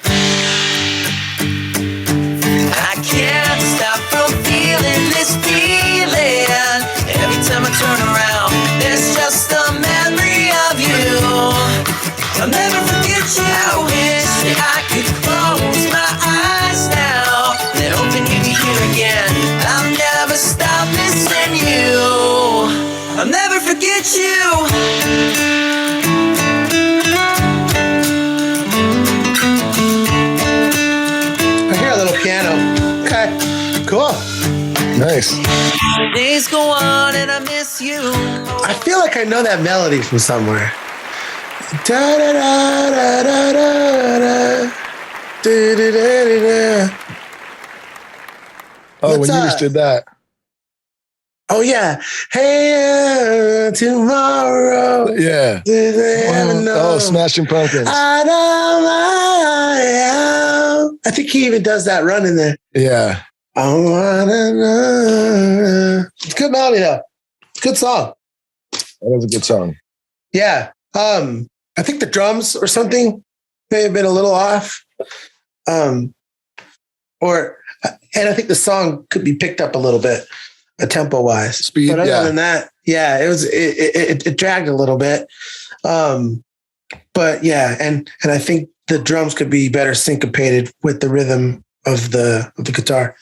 I can't stop from feeling this feeling. Every time I turn around, there's just a memory of you. I'll never forget you. I wish that I could close my eyes now and open you to hear again. I'll never stop missing you. I'll never forget you. I hear a little piano. Okay, cool. Nice. Days go on and I miss you. I feel like I know that melody from somewhere. Da da da da da da da. Da da da da. Oh, What's when you up? just did that. Oh yeah. Hey, tomorrow. Yeah. Did they ever know? Oh, Smashing Pumpkins. I know I am. I think he even does that run in there. Yeah. I wanna know. It's a good melody though. It's a good song. That was a good song. Yeah. I think the drums or something may have been a little off. And I think the song could be picked up a little bit, tempo wise. Speed, but other yeah. than that, yeah, it dragged a little bit. But yeah, and I think the drums could be better syncopated with the rhythm of the guitar.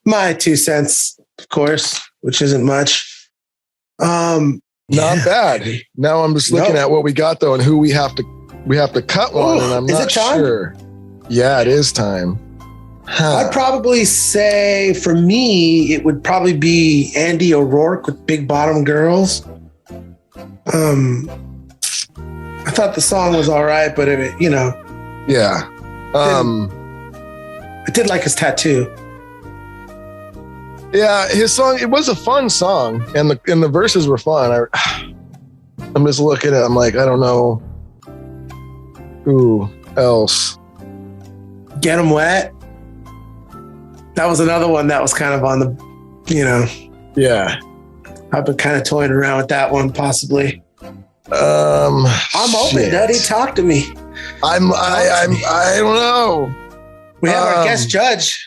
My 2 cents, of course, which isn't much. Not bad. Now I'm just looking at what we got though, and who we have to cut one, and I'm is not it time? sure. Yeah, it is time. I'd probably say for me, it would probably be Andy O'Rourke with Big Bottom Girls. I thought the song was all right, but Yeah. I did like his tattoo. Yeah, his song, it was a fun song, and the verses were fun. I'm just looking at it, I'm like, I don't know who else. Get 'Em Wet. That was another one that was kind of on the, Yeah. I've been kind of toying around with that one possibly. I'm open, Duddy. Talk to me. I don't know. We have our guest judge,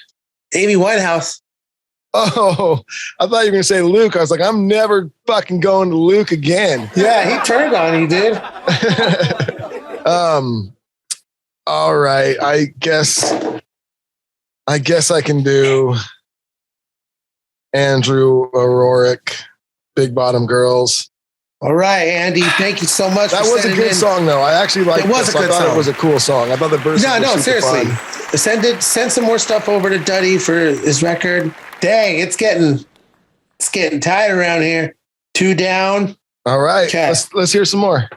Amy Winehouse. Oh, I thought you were going to say Luke. I was like, I'm never fucking going to Luke again. Yeah, he turned on you, dude. All right. I guess I can do Andrew O'Rourke, Big Bottom Girls. All right, Andy. Thank you so much. That was a good song, though. I actually liked it. It was a good I thought song. it was a cool song. I thought the verses were super seriously. fun. Send some more stuff over to Duddy for his record. Dang, it's getting tight around here. 2 down. All right. Okay. Let's hear some more.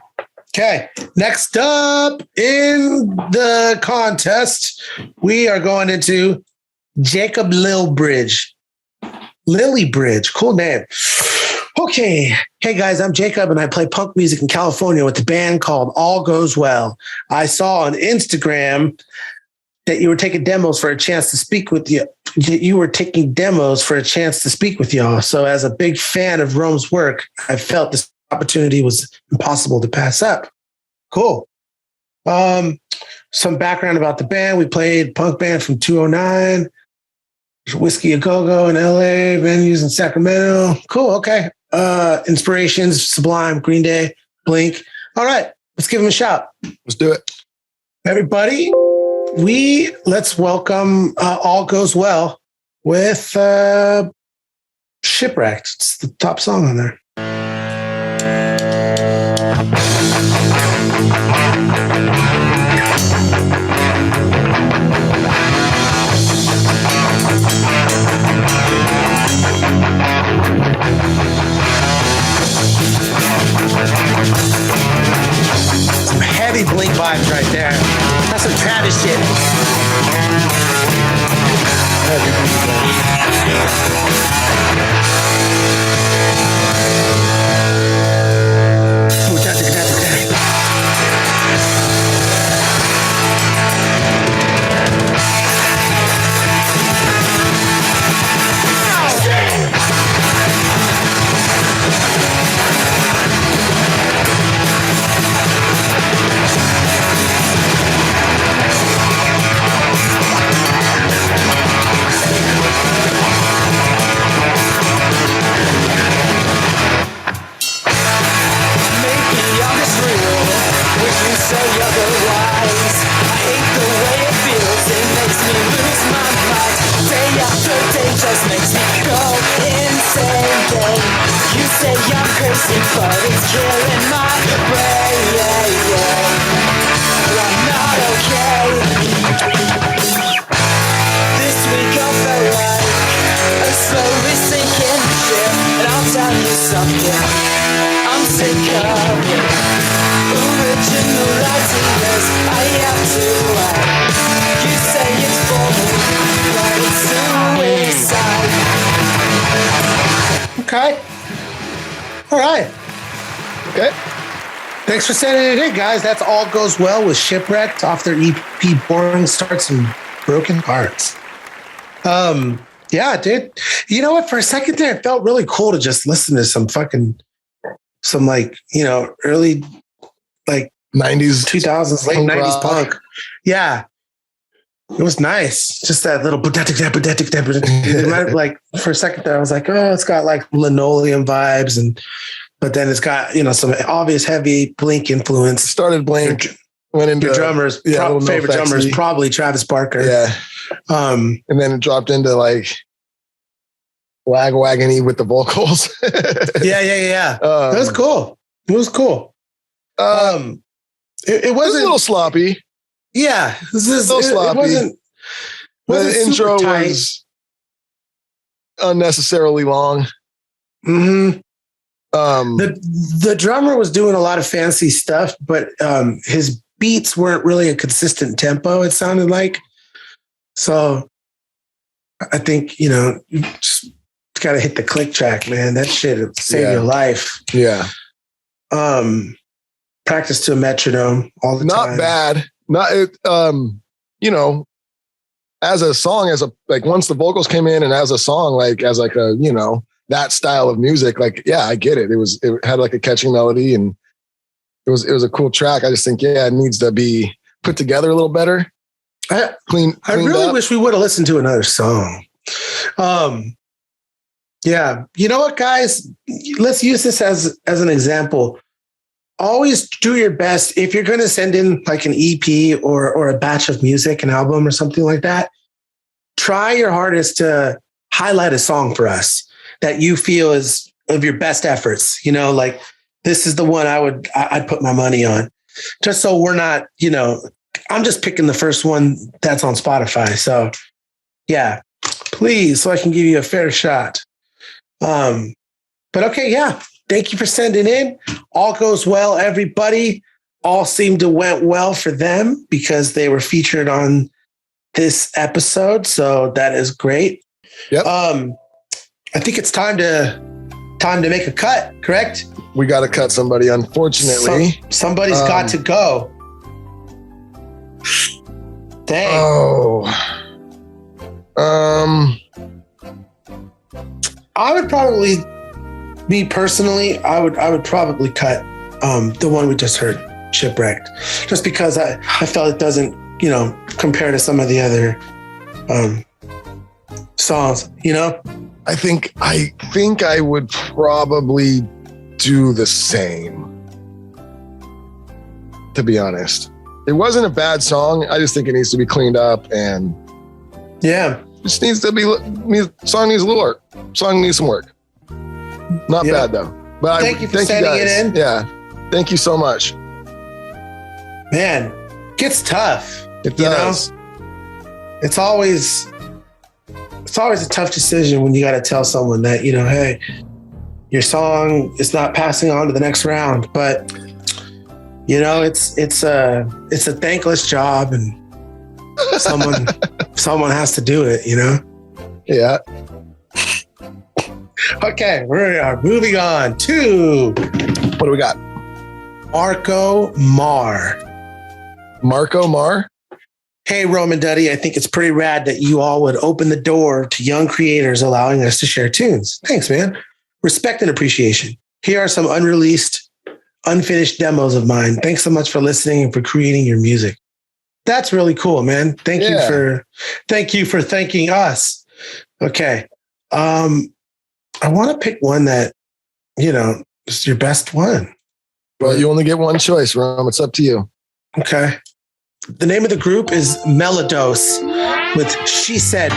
Okay, next up in the contest, we are going into Jacob Lillbridge. Lillybridge, cool name. Okay, hey guys, I'm Jacob and I play punk music in California with a band called All Goes Well. I saw on Instagram that you were taking demos for a chance to speak with you. You were taking demos for a chance to speak with y'all. So as a big fan of Rome's work, I felt this opportunity was impossible to pass up. Cool. Some background about the band. We played punk band from 209, Whiskey A Go-Go in LA, venues in Sacramento. Cool. Okay. Inspirations, Sublime, Green Day, Blink. All right. Let's give them a shout. Let's do it. Everybody, let's welcome All Goes Well with Shipwrecked. It's the top song on there. Some heavy Blink vibes right there. That's some Travis shit. Okay. All right. Okay. Thanks for sending it in, guys. That's All Goes Well with Shipwrecked off their EP Boring Starts and Broken Hearts. Yeah, dude. You know what? For a second there, it felt really cool to just listen to some early 90s, 2000s, late 90s rock. punk. Yeah. It was nice. Just that little like for a second there, I was like, oh, it's got like Linoleum vibes, but then it's got, some obvious heavy Blink influence. Started Blink, went into your drummers. Favorite drummer is probably Travis Barker. Yeah. And then it dropped into like Wagony with the vocals. Yeah. It was cool. It was cool. It was a little sloppy. Yeah, a little sloppy. It wasn't the intro tight. was unnecessarily long. Mm-hmm. The drummer was doing a lot of fancy stuff, but his beats weren't really a consistent tempo, it sounded like. So I think, you just got to hit the click track, man. That shit will save your life. Yeah. Practice to a metronome all the time. Not bad. As a song, once the vocals came in and as a song, that style of music, I get it. It had like a catchy melody and it was a cool track. I just think, it needs to be put together a little better. I really wish we would have listened to another song. Yeah. You know what, guys? Let's use this as an example. Always do your best. If you're going to send in like an EP or a batch of music, an album or something like that, try your hardest to highlight a song for us that you feel is of your best efforts. This is the one I'd put my money on, just so we're not, I'm just picking the first one that's on Spotify. So yeah, please, so I can give you a fair shot. But okay. Yeah. Thank you for sending in. All Goes Well, everybody. all seemed to went well for them because they were featured on this episode. So that is great. Yep. I think it's time to make a cut, correct? We got to cut somebody, unfortunately. Somebody's got to go. Dang. Oh. I would probably, me personally, I would probably cut the one we just heard, Shipwrecked, just because I felt it doesn't, compare to some of the other songs, I think I would probably do the same, to be honest. It wasn't a bad song. I just think it needs to be cleaned up, and yeah, just needs to be, song needs a little work. Song needs some work. Not bad though. But thank you for sending it in. Yeah. Thank you so much. Man, gets tough. It does. It's always a tough decision when you got to tell someone that, hey, your song is not passing on to the next round, but it's a thankless job, and someone has to do it, Yeah. Okay, we are moving on to What do we got? Marco Marr. Marco Marr? Hey, Rome and Duddy, I think it's pretty rad that you all would open the door to young creators, allowing us to share tunes. Thanks, man. Respect and appreciation. Here are some unreleased, unfinished demos of mine. Thanks so much for listening and for creating your music. That's really cool, man. Thank you for thanking us. Okay. I want to pick one that, is your best one. Well, you only get one choice, Rome. It's up to you. Okay. The name of the group is Melodose with She Said,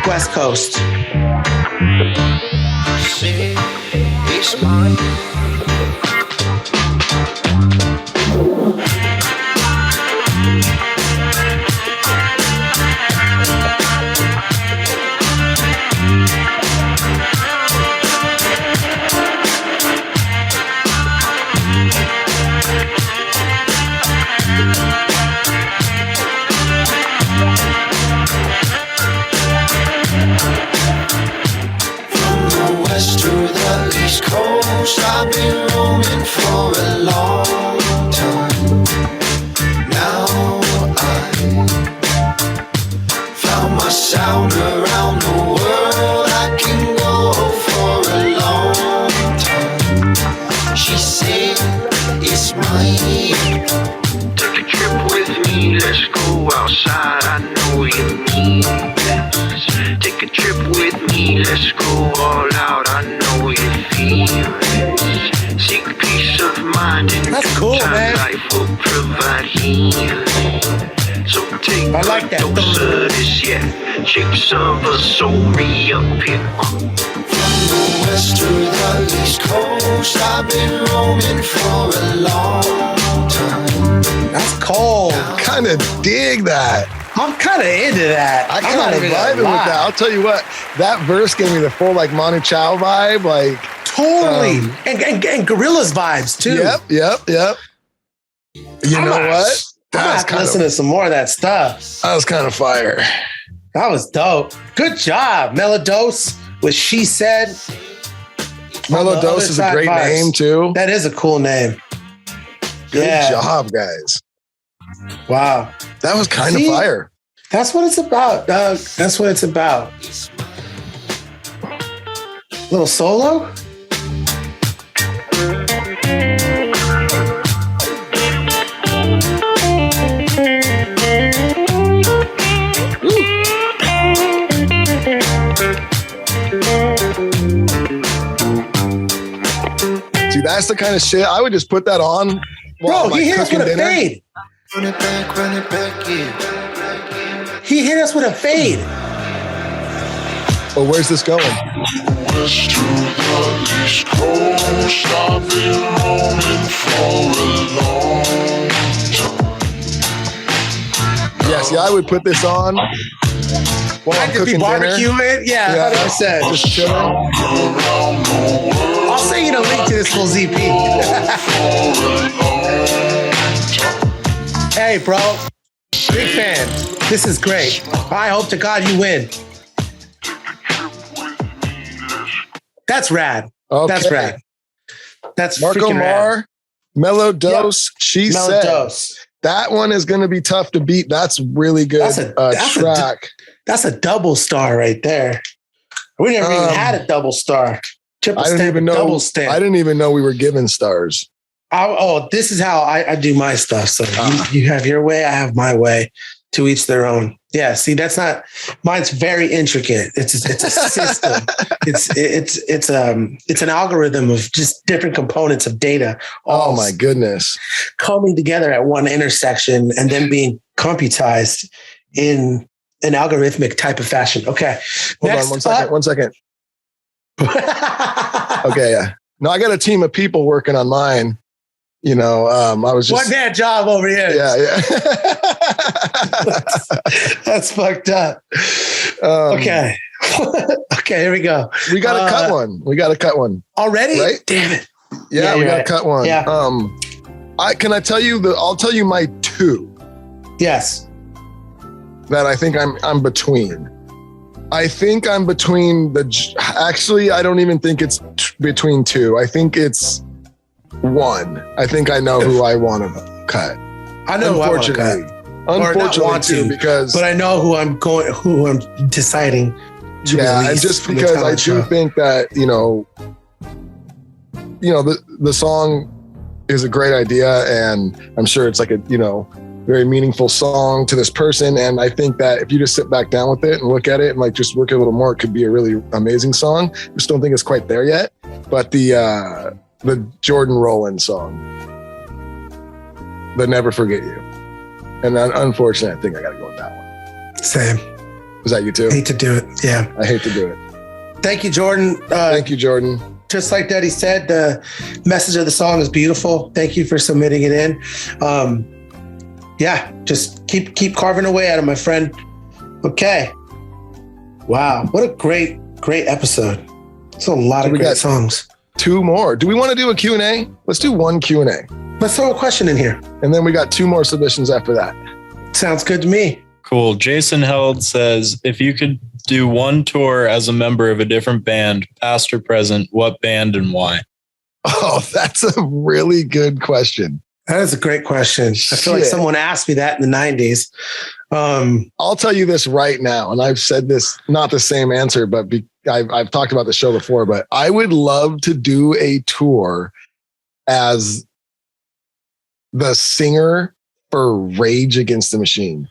West Coast. Say it's mine. To the East Coast, I've been roaming for a long time. Now I found my sound around the world. I can go for a long time. She said it's mine. Take a trip with me, let's go outside. I know you need this. Take a trip with me, let's go all out. I know you feel it. Seek peace of mind in That's cool, man. Life will provide healing. So take I like that. a dose of this, yeah. Chicks of a soul reappear. From the west to the east coast, I've been roaming for a long time. That's cold. Kind of dig that. I'm kind of into that. I kind of vibing with that. I'll tell you what, that verse gave me the full Manu Chao vibe. Totally. And Gorillaz vibes too. Yep. You know what? I'm gonna have to listen to some more of that stuff. That was kind of fire. That was dope. Good job, Melodose with She Said. Melodose is a great name too. That is a cool name. Good job, guys. Wow. That was kind of fire. That's what it's about, Doug. That's what it's about. Little solo? See, that's the kind of shit I would just put that on. Bro, he hit us with a fade. Run it back, yeah. He hit us with a fade. Well, where's this going? West to the East Coast, I've been roaming for a long time. Yes, See, I would put this on while I'm I'd just be cooking dinner. barbecuing. Yeah, 100%. Just chilling. I'll send you the link to this full ZP. Hey, bro. Big fan. This is great. I hope to God you win. That's rad. Okay. That's rad. That's Marco freaking rad. Mar, Mellow Dose. She Mellow said Dose. that one is going to be tough to beat. That's really good That's track. That's a double star right there. We never even had a double star. Triple I didn't stamp, even know. double stamp. I didn't even know we were given stars. This is how I do my stuff. So you have your way, I have my way. To each their own. Yeah. See, that's not mine's very intricate. It's a system. it's an algorithm of just different components of data. Oh my goodness! Coming together at one intersection and then being computized in an algorithmic type of fashion. Okay. Hold on 1 second. Okay. Yeah. No, I got a team of people working on mine. I was just one man job over here. Yeah. That's fucked up. Okay. Okay, here we go. We got to cut one. Already? Right? Damn it. Yeah, we got to cut one. Yeah. Can I tell you I'll tell you my two Yes. that I think I'm between. I think I'm between actually, I don't even think it's between two. I think it's one. I think I know who I want to cut. I know who I want to cut. Unfortunately, too, because but I know who I'm deciding to yeah, release. and just because I do think that the song is a great idea, and I'm sure it's like a very meaningful song to this person, and I think that if you just sit back down with it and look at it and like just work it a little more, it could be a really amazing song. I just don't think it's quite there yet. But the Jordan Rowland song, the Never Forget You. And unfortunately, I think I got to go with that one. Same. Was that you too? Hate to do it. Yeah. I hate to do it. Thank you, Jordan. Thank you, Jordan. Just like Duddy said, the message of the song is beautiful. Thank you for submitting it in. Yeah, just keep carving away at it, my friend. Okay. Wow. What a great episode. It's a lot of great songs. Two more. Do we want to do a Q&A? Let's do one Q&A. Let's throw a question in here. And then we got two more submissions after that. Sounds good to me. Cool. Jason Held says, if you could do one tour as a member of a different band, past or present, what band and why? Oh, that's a really good question. That is a great question. I feel like someone asked me that in the 90s. I'll tell you this right now, and I've said this, not the same answer, but I've talked about the show before, but I would love to do a tour as the singer for Rage Against the Machine,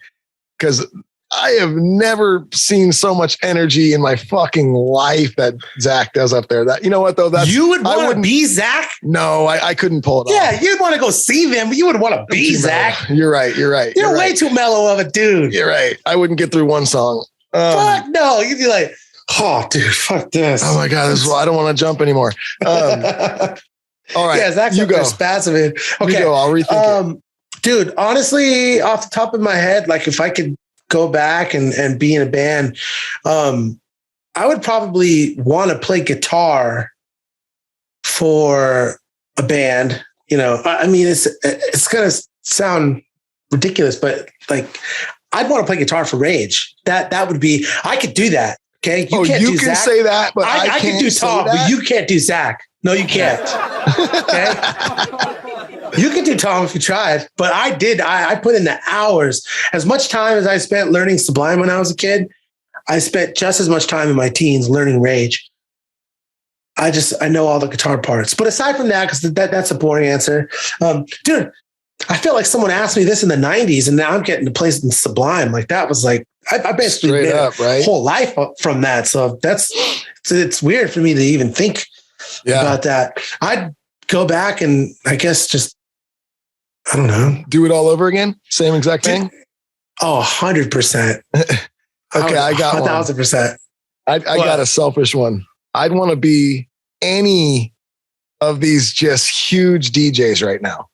because I have never seen so much energy in my fucking life that Zach does up there. That, you know what though? You would want to be Zach? No, I couldn't pull it off. Yeah, you'd want to go see them, but you would want to be Zach. You're right. You're way right. too mellow of a dude. You're right. I wouldn't get through one song. Fuck no. You'd be like, oh, dude, fuck this. Oh my God, I don't want to jump anymore. All right. Yeah, Zach's you go. Spasming. Okay. You go. I'll rethink it. Dude, honestly, off the top of my head, like if I could go back and be in a band, I would probably want to play guitar for a band. I mean, it's going to sound ridiculous, but like I'd want to play guitar for Rage. That would be, I could do that. Okay. You can Zach. say that, but I can do Tom, but you can't do Zach. No, you can't. Okay. You could do Tom if you tried, but I did. I put in the hours. As much time as I spent learning Sublime when I was a kid, I spent just as much time in my teens learning Rage. I know all the guitar parts. But aside from that, because that's a boring answer, dude, I feel like someone asked me this in the 90s, and now I'm getting to play in Sublime. Like that was like I basically made a whole life from that. So it's weird for me to even think about that. I'd go back and I guess just, I don't know. Do it all over again? Same exact thing? Oh, 100%. Okay, I got 1,000%. I got a selfish one. I'd want to be any of these just huge DJs right now.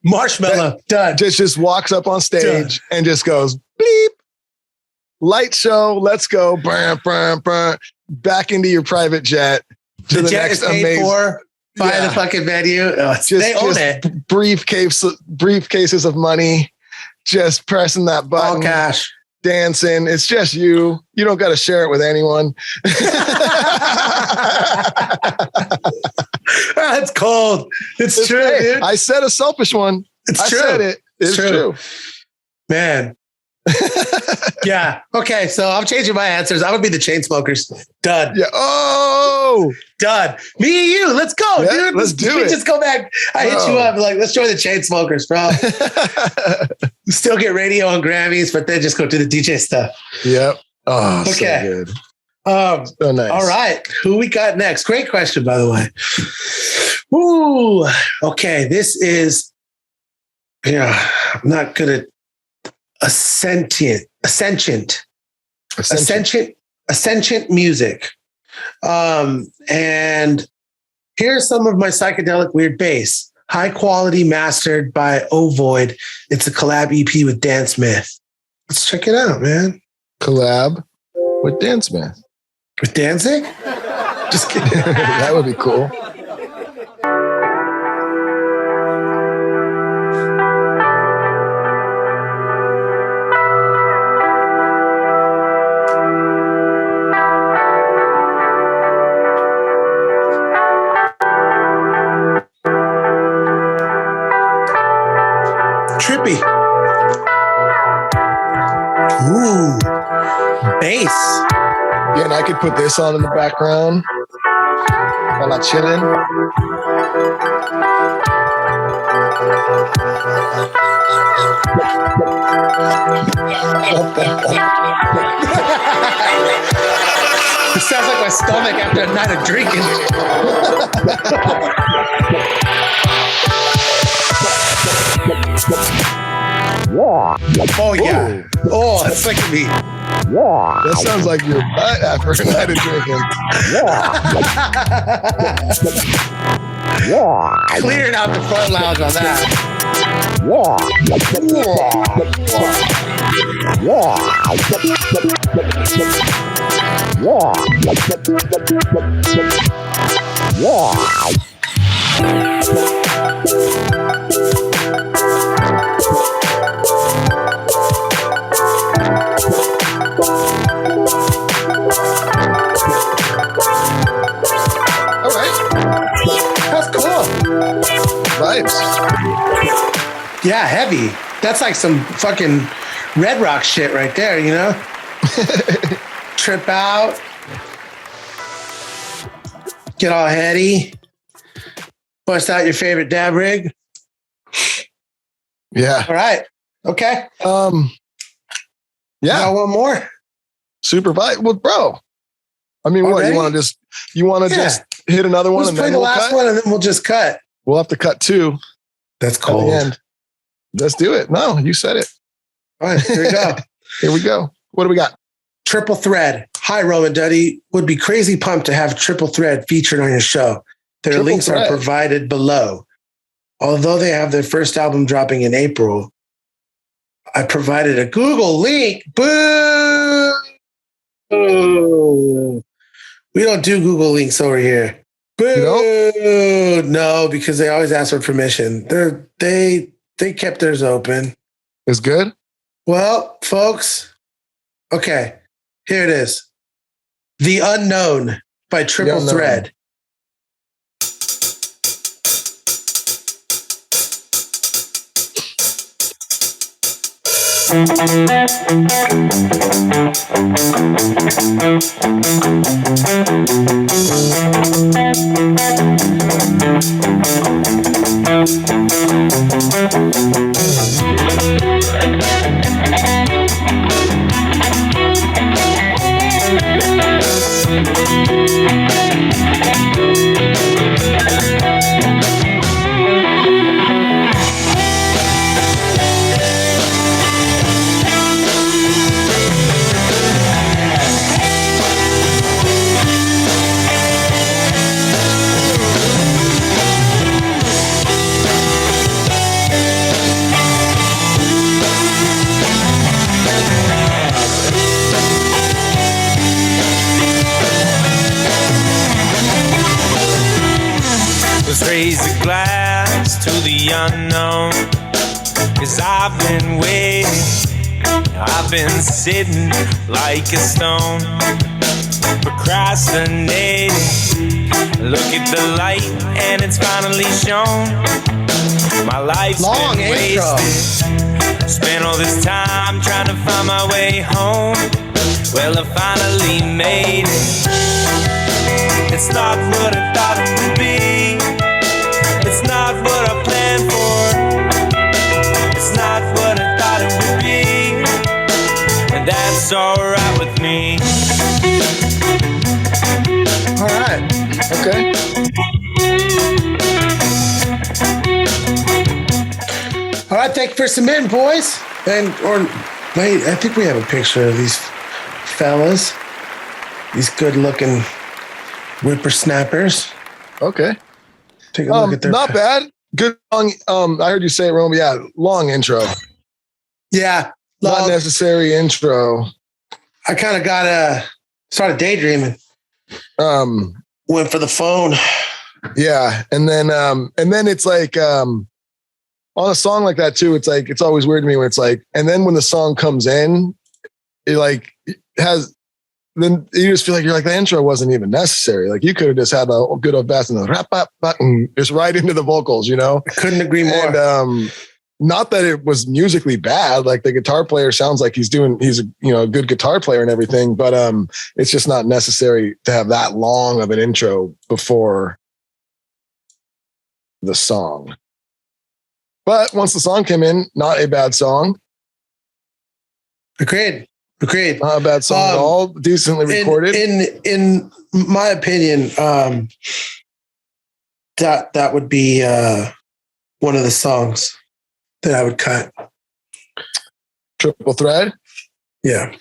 Marshmallow. Done. Just walks up on stage and just goes bleep. Light show. Let's go. Brr, brr, brr. Back into your private jet. To the jet next is paid amazing. for by the fucking venue. Oh, they own it. Briefcases of money. Just pressing that button. All cash. Dancing. It's just you. You don't got to share it with anyone. That's cold. It's true, dude. I said a selfish one. It's true. I said it. It's true. Man. Yeah. Okay. So I'm changing my answers. I would be the Chainsmokers. Done. Yeah. Oh, done. Me and you. Let's go, yeah, dude. Let's do it. Just go back. I hit you up. Like, let's join the Chainsmokers, bro. Still get radio and Grammys, but then just go do the DJ stuff. Yep. Oh, okay. So good. So nice. All right. Who we got next? Great question, by the way. Ooh. Okay. This is, I'm not good at ascent music. And here's some of my psychedelic weird bass. High quality, mastered by Ovoid. It's a collab EP with Dan Smith. Let's check it out, man. Collab with Dan Smith. With Danzig? Just kidding. That would be cool. Trippy. Ooh. Bass. Yeah, and I could put this on in the background while I'm chilling. It sounds like my stomach after a night of drinking. Oh, yeah. Oh, it's like me. That sounds like your butt after a night of drinking. Clearing out the front lounge on that. All right. That's cool. Vibes. Yeah, heavy. That's like some fucking Red Rock shit right there, you know? Trip out. Get all heady. Bust out your favorite dab rig. Yeah. All right. Okay. Yeah. Got one more. Super vibe. Well, bro. I mean, what Already? you want to just hit another one Let's and play then the we'll last cut? one and then we'll just cut. We'll have to cut two That's at the cold. end. Let's do it. No, you said it. All right, here we go. Here we go. What do we got? Triple Thread. Hi, Rome and Duddy. Would be crazy pumped to have Triple Thread featured on your show. Their Triple links Thread. are provided below. Although they have their first album dropping in April, I provided a Google link. Boo! We don't do Google links over here. Boo! No, because they always ask for permission. They kept theirs open. Is good? Well, folks, okay, here it is. The Unknown by Triple Unknown. Thread. to the unknown. Cause I've been waiting, I've been sitting like a stone, procrastinating. Look at the light and it's finally shown. My life's Long been intro. wasted. Spent all this time trying to find my way home. Well, I finally made it. It's not what I thought it would be. It's not what I planned for. It's not what I thought it would be. And that's alright with me. All right. Okay. All right. Thank you for submitting, boys. Wait, I think we have a picture of these fellas. These good-looking whippersnappers. Okay. Take a look at their. Not bad. Good long. I heard you say it, Rome. Yeah, long intro. Yeah. Not Long. necessary intro. I kind of started daydreaming. Went for the phone. Yeah, and then it's like on a song like that too. It's like it's always weird to me when it's like, and then when the song comes in, it like has. Then you just feel like you're like the intro wasn't even necessary. Like you could have just had a good old fashioned rap button just right into the vocals, you know. I couldn't agree more. And not that it was musically bad. Like the guitar player sounds like he's a good guitar player and everything, but it's just not necessary to have that long of an intro before the song. But once the song came in, not a bad song. Agreed. Not a bad song at all. Decently recorded. In my opinion, that would be one of the songs that I would cut. Triple thread. Yeah.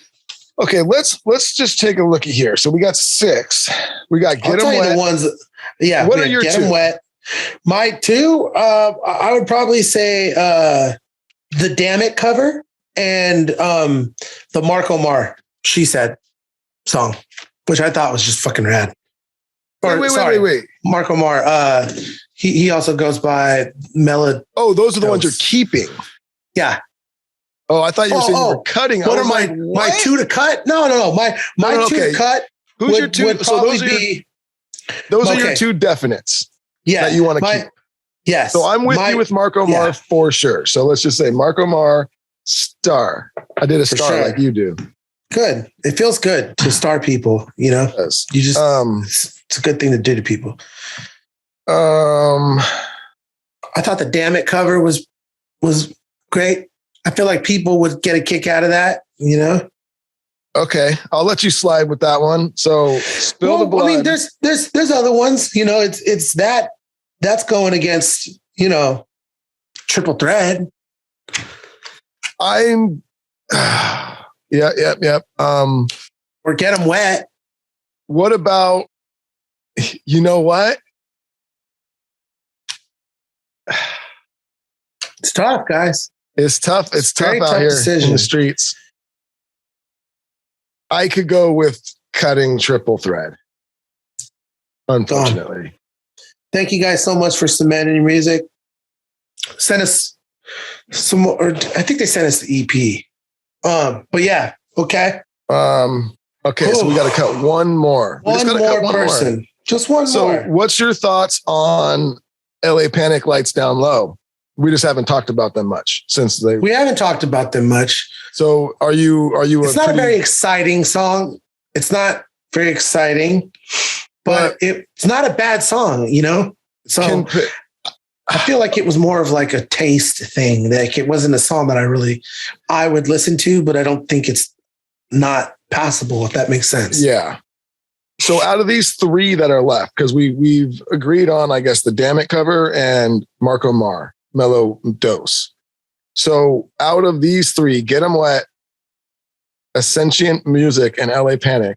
Okay, let's just take a look at here. So we got 6. We got Get 'Em Wet. The ones. Yeah. What are your Get 2? 'Em Wet. My 2, I would probably say the Damn It cover and the Mark Omar She Said song, which I thought was just fucking rad. Wait. Mark Omar. He also goes by Melody. Oh, those are the ones you're keeping. Yeah. Oh, I thought you were saying you were cutting. What are my 2 to cut? No. My 2 to cut. Who's your 2? Would So probably those are okay. your 2 definites. Yeah, that you want to keep. Yes. So I'm with you with Mark Omar for sure. So let's just say Mark Omar star. I did a For star sure. like you do. Good. It feels good to star people, you know. Yes. You just it's a good thing to do to people. I thought the Damn It cover was great. I feel like people would get a kick out of that, you know. Okay, I'll let you slide with that one. So Spill the Blood. I mean, there's other ones, you know. It's that's going against, you know, Triple Thread. I'm yep. Or Get 'Em Wet. What about, you know what? It's tough, guys. It's tough. It's tough very out tough here decision. in the streets. I could go with cutting Triple Thread. Unfortunately. Thank you guys so much for submitting your music. Send us some more. Or I think they sent us the EP. But yeah, okay. Okay, so we got to cut one more. We just One gotta cut more person. Just one So more. what's your thoughts on LA Panic Lights Down Low? We just haven't talked about them much since they. We haven't talked about them much. So are you? It's not a very exciting song. It's not very exciting, but it's not a bad song, you know? So I feel like it was more of like a taste thing. Like it wasn't a song that I would listen to, but I don't think it's not passable, if that makes sense. Yeah. So out of these 3 that are left, because we've agreed on, I guess, the Damn It cover and Mark Omar, Mellow Dose. So out of these 3, Get 'Em Wet, Ascensient Music, and LA Panic,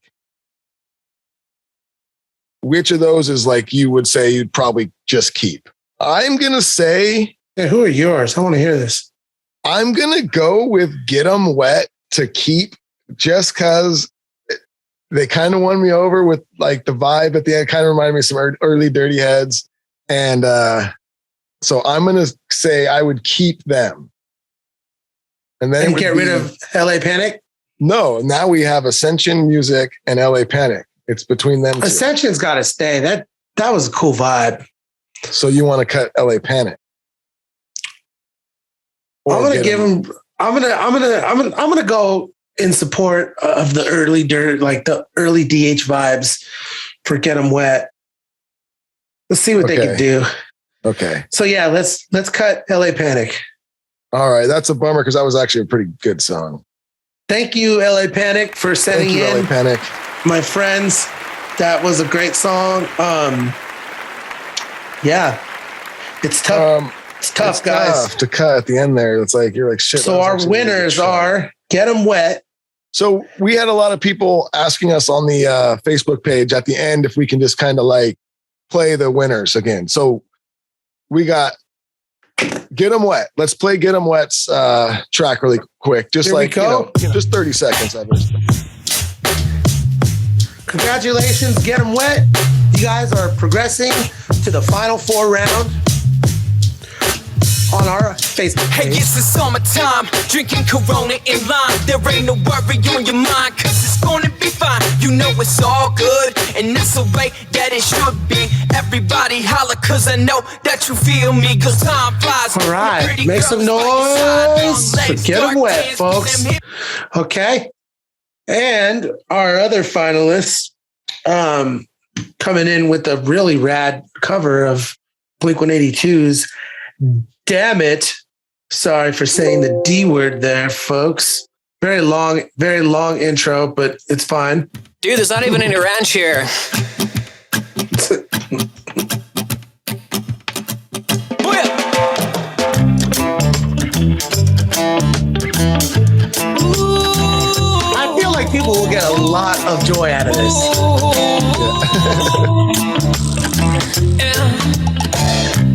which of those is like you would say you'd probably just keep? I'm going to say... Hey, who are yours? I want to hear this. I'm going to go with Get 'Em Wet to keep, just because they kind of won me over with like the vibe at the end. Kind of reminded me of some early Dirty Heads. And So I'm going to say I would keep them. And then And get rid of LA Panic? No, now we have Ascension Music and LA Panic. It's between them two. Ascension's got to stay. That was a cool vibe. So you want to cut LA Panic? I'm gonna give him. I'm gonna go in support of the early dirt, like the early DH vibes for Get 'Em Wet. Let's see what they can do. Okay. So yeah, let's cut LA Panic. All right, that's a bummer because that was actually a pretty good song. Thank you, LA Panic, for sending in. LA Panic. My friends, that was a great song. Yeah, it's tough. It's tough, guys. Tough to cut at the end there. It's like you're like shit. So our winners are Get 'Em Wet. So we had a lot of people asking us on the Facebook page at the end if we can just kind of like play the winners again. So we got Get 'Em Wet. Let's play Get 'Em Wet's track really quick. Just Here like, we go. just 30 seconds of it. Congratulations, Get 'Em Wet. You guys are progressing to the final 4 round on our Facebook Hey, page. it's the summertime, drinking Corona in line. There ain't no worry on your mind, cause it's gonna be fine. You know it's all good, and that's the way that it should be. Everybody holler, cause I know that you feel me, cause time flies. All right, Pretty make girls some by your side, noise long for legs, Get 'Em dark Wet, hands, folks. them hips. Okay. And our other finalists coming in with a really rad cover of Blink-182's Damn It. Sorry for saying the D word there, folks. Very long intro, but it's fine. Dude, there's not even any ranch here. I feel like people will get a lot of joy out of this.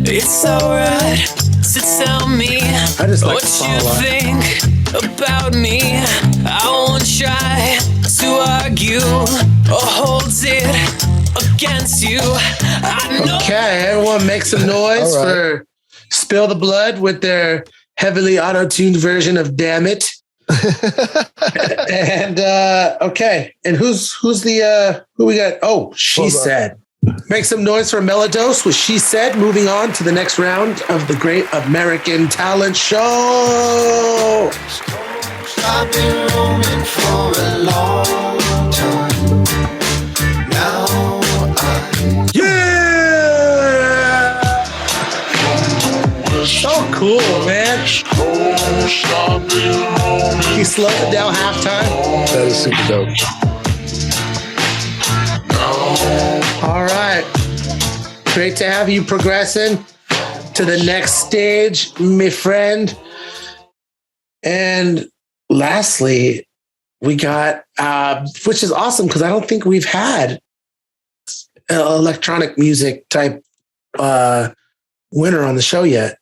It's alright to tell me I just like what the song you a lot. think about me. I won't try to argue or hold it against you. I know. Okay, everyone make some noise All right. for Spill the Blood with their heavily auto-tuned version of Damn It. And okay, and who's the who we got? Oh, She Hold on. Said. Make some noise for Melodose with She Said. Moving on to the next round of the Great American Talent Show. I've been roaming for a long time. Now Yeah! So cool, man. He slowed it down halftime. That is super dope. All right. Great to have you progressing to the next stage, my friend. And lastly, we got, which is awesome because I don't think we've had an electronic music type winner on the show yet.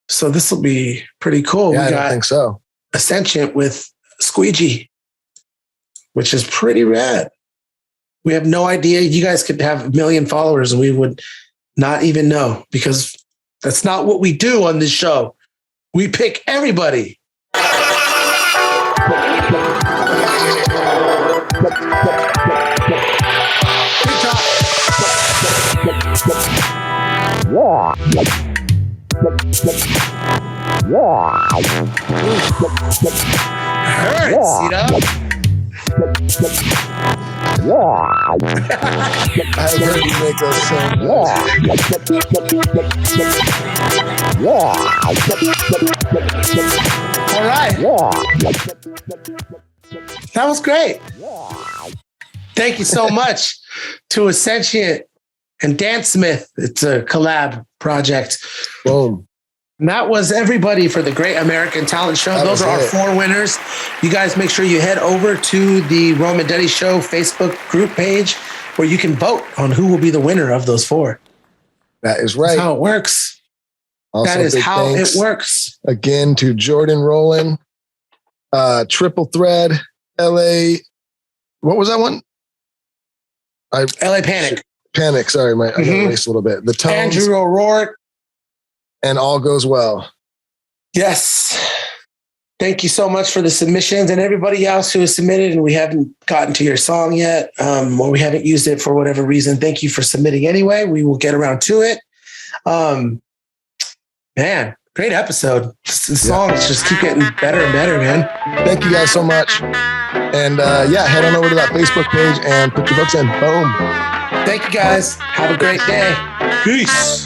So this will be pretty cool. Yeah, We I don't got think so. Ascension with Squeegee, which is pretty rad. We have no idea. You guys could have 1 million followers and we would not even know because that's not what we do on this show. We pick everybody. Hurts, you know? I've heard you make those songs. All right. That was great. Thank you so much to Ascension and Dan Smith. It's a collab project. Boom. And that was everybody for the Great American Talent Show. That Those was are our it. 4 winners. You guys make sure you head over to the Rome and Duddy Show Facebook group page where you can vote on who will be the winner of those 4. That is That's right. how it works. Also, That is big how thanks it works. again to Jordan Rowland, Triple Thread, LA. What was that one? LA Panic. Panic. Sorry, I got Mhm. erased a little bit. The Tones, Andrew O'Rourke, and all goes well. Yes. Thank you so much for the submissions and everybody else who has submitted and we haven't gotten to your song yet, or we haven't used it for whatever reason. Thank you for submitting anyway. We will get around to it. Man, great episode. The songs just keep getting better and better, man. Thank you guys so much. And head on over to that Facebook page and put your votes in. Boom. Thank you guys. Have a great day. Peace.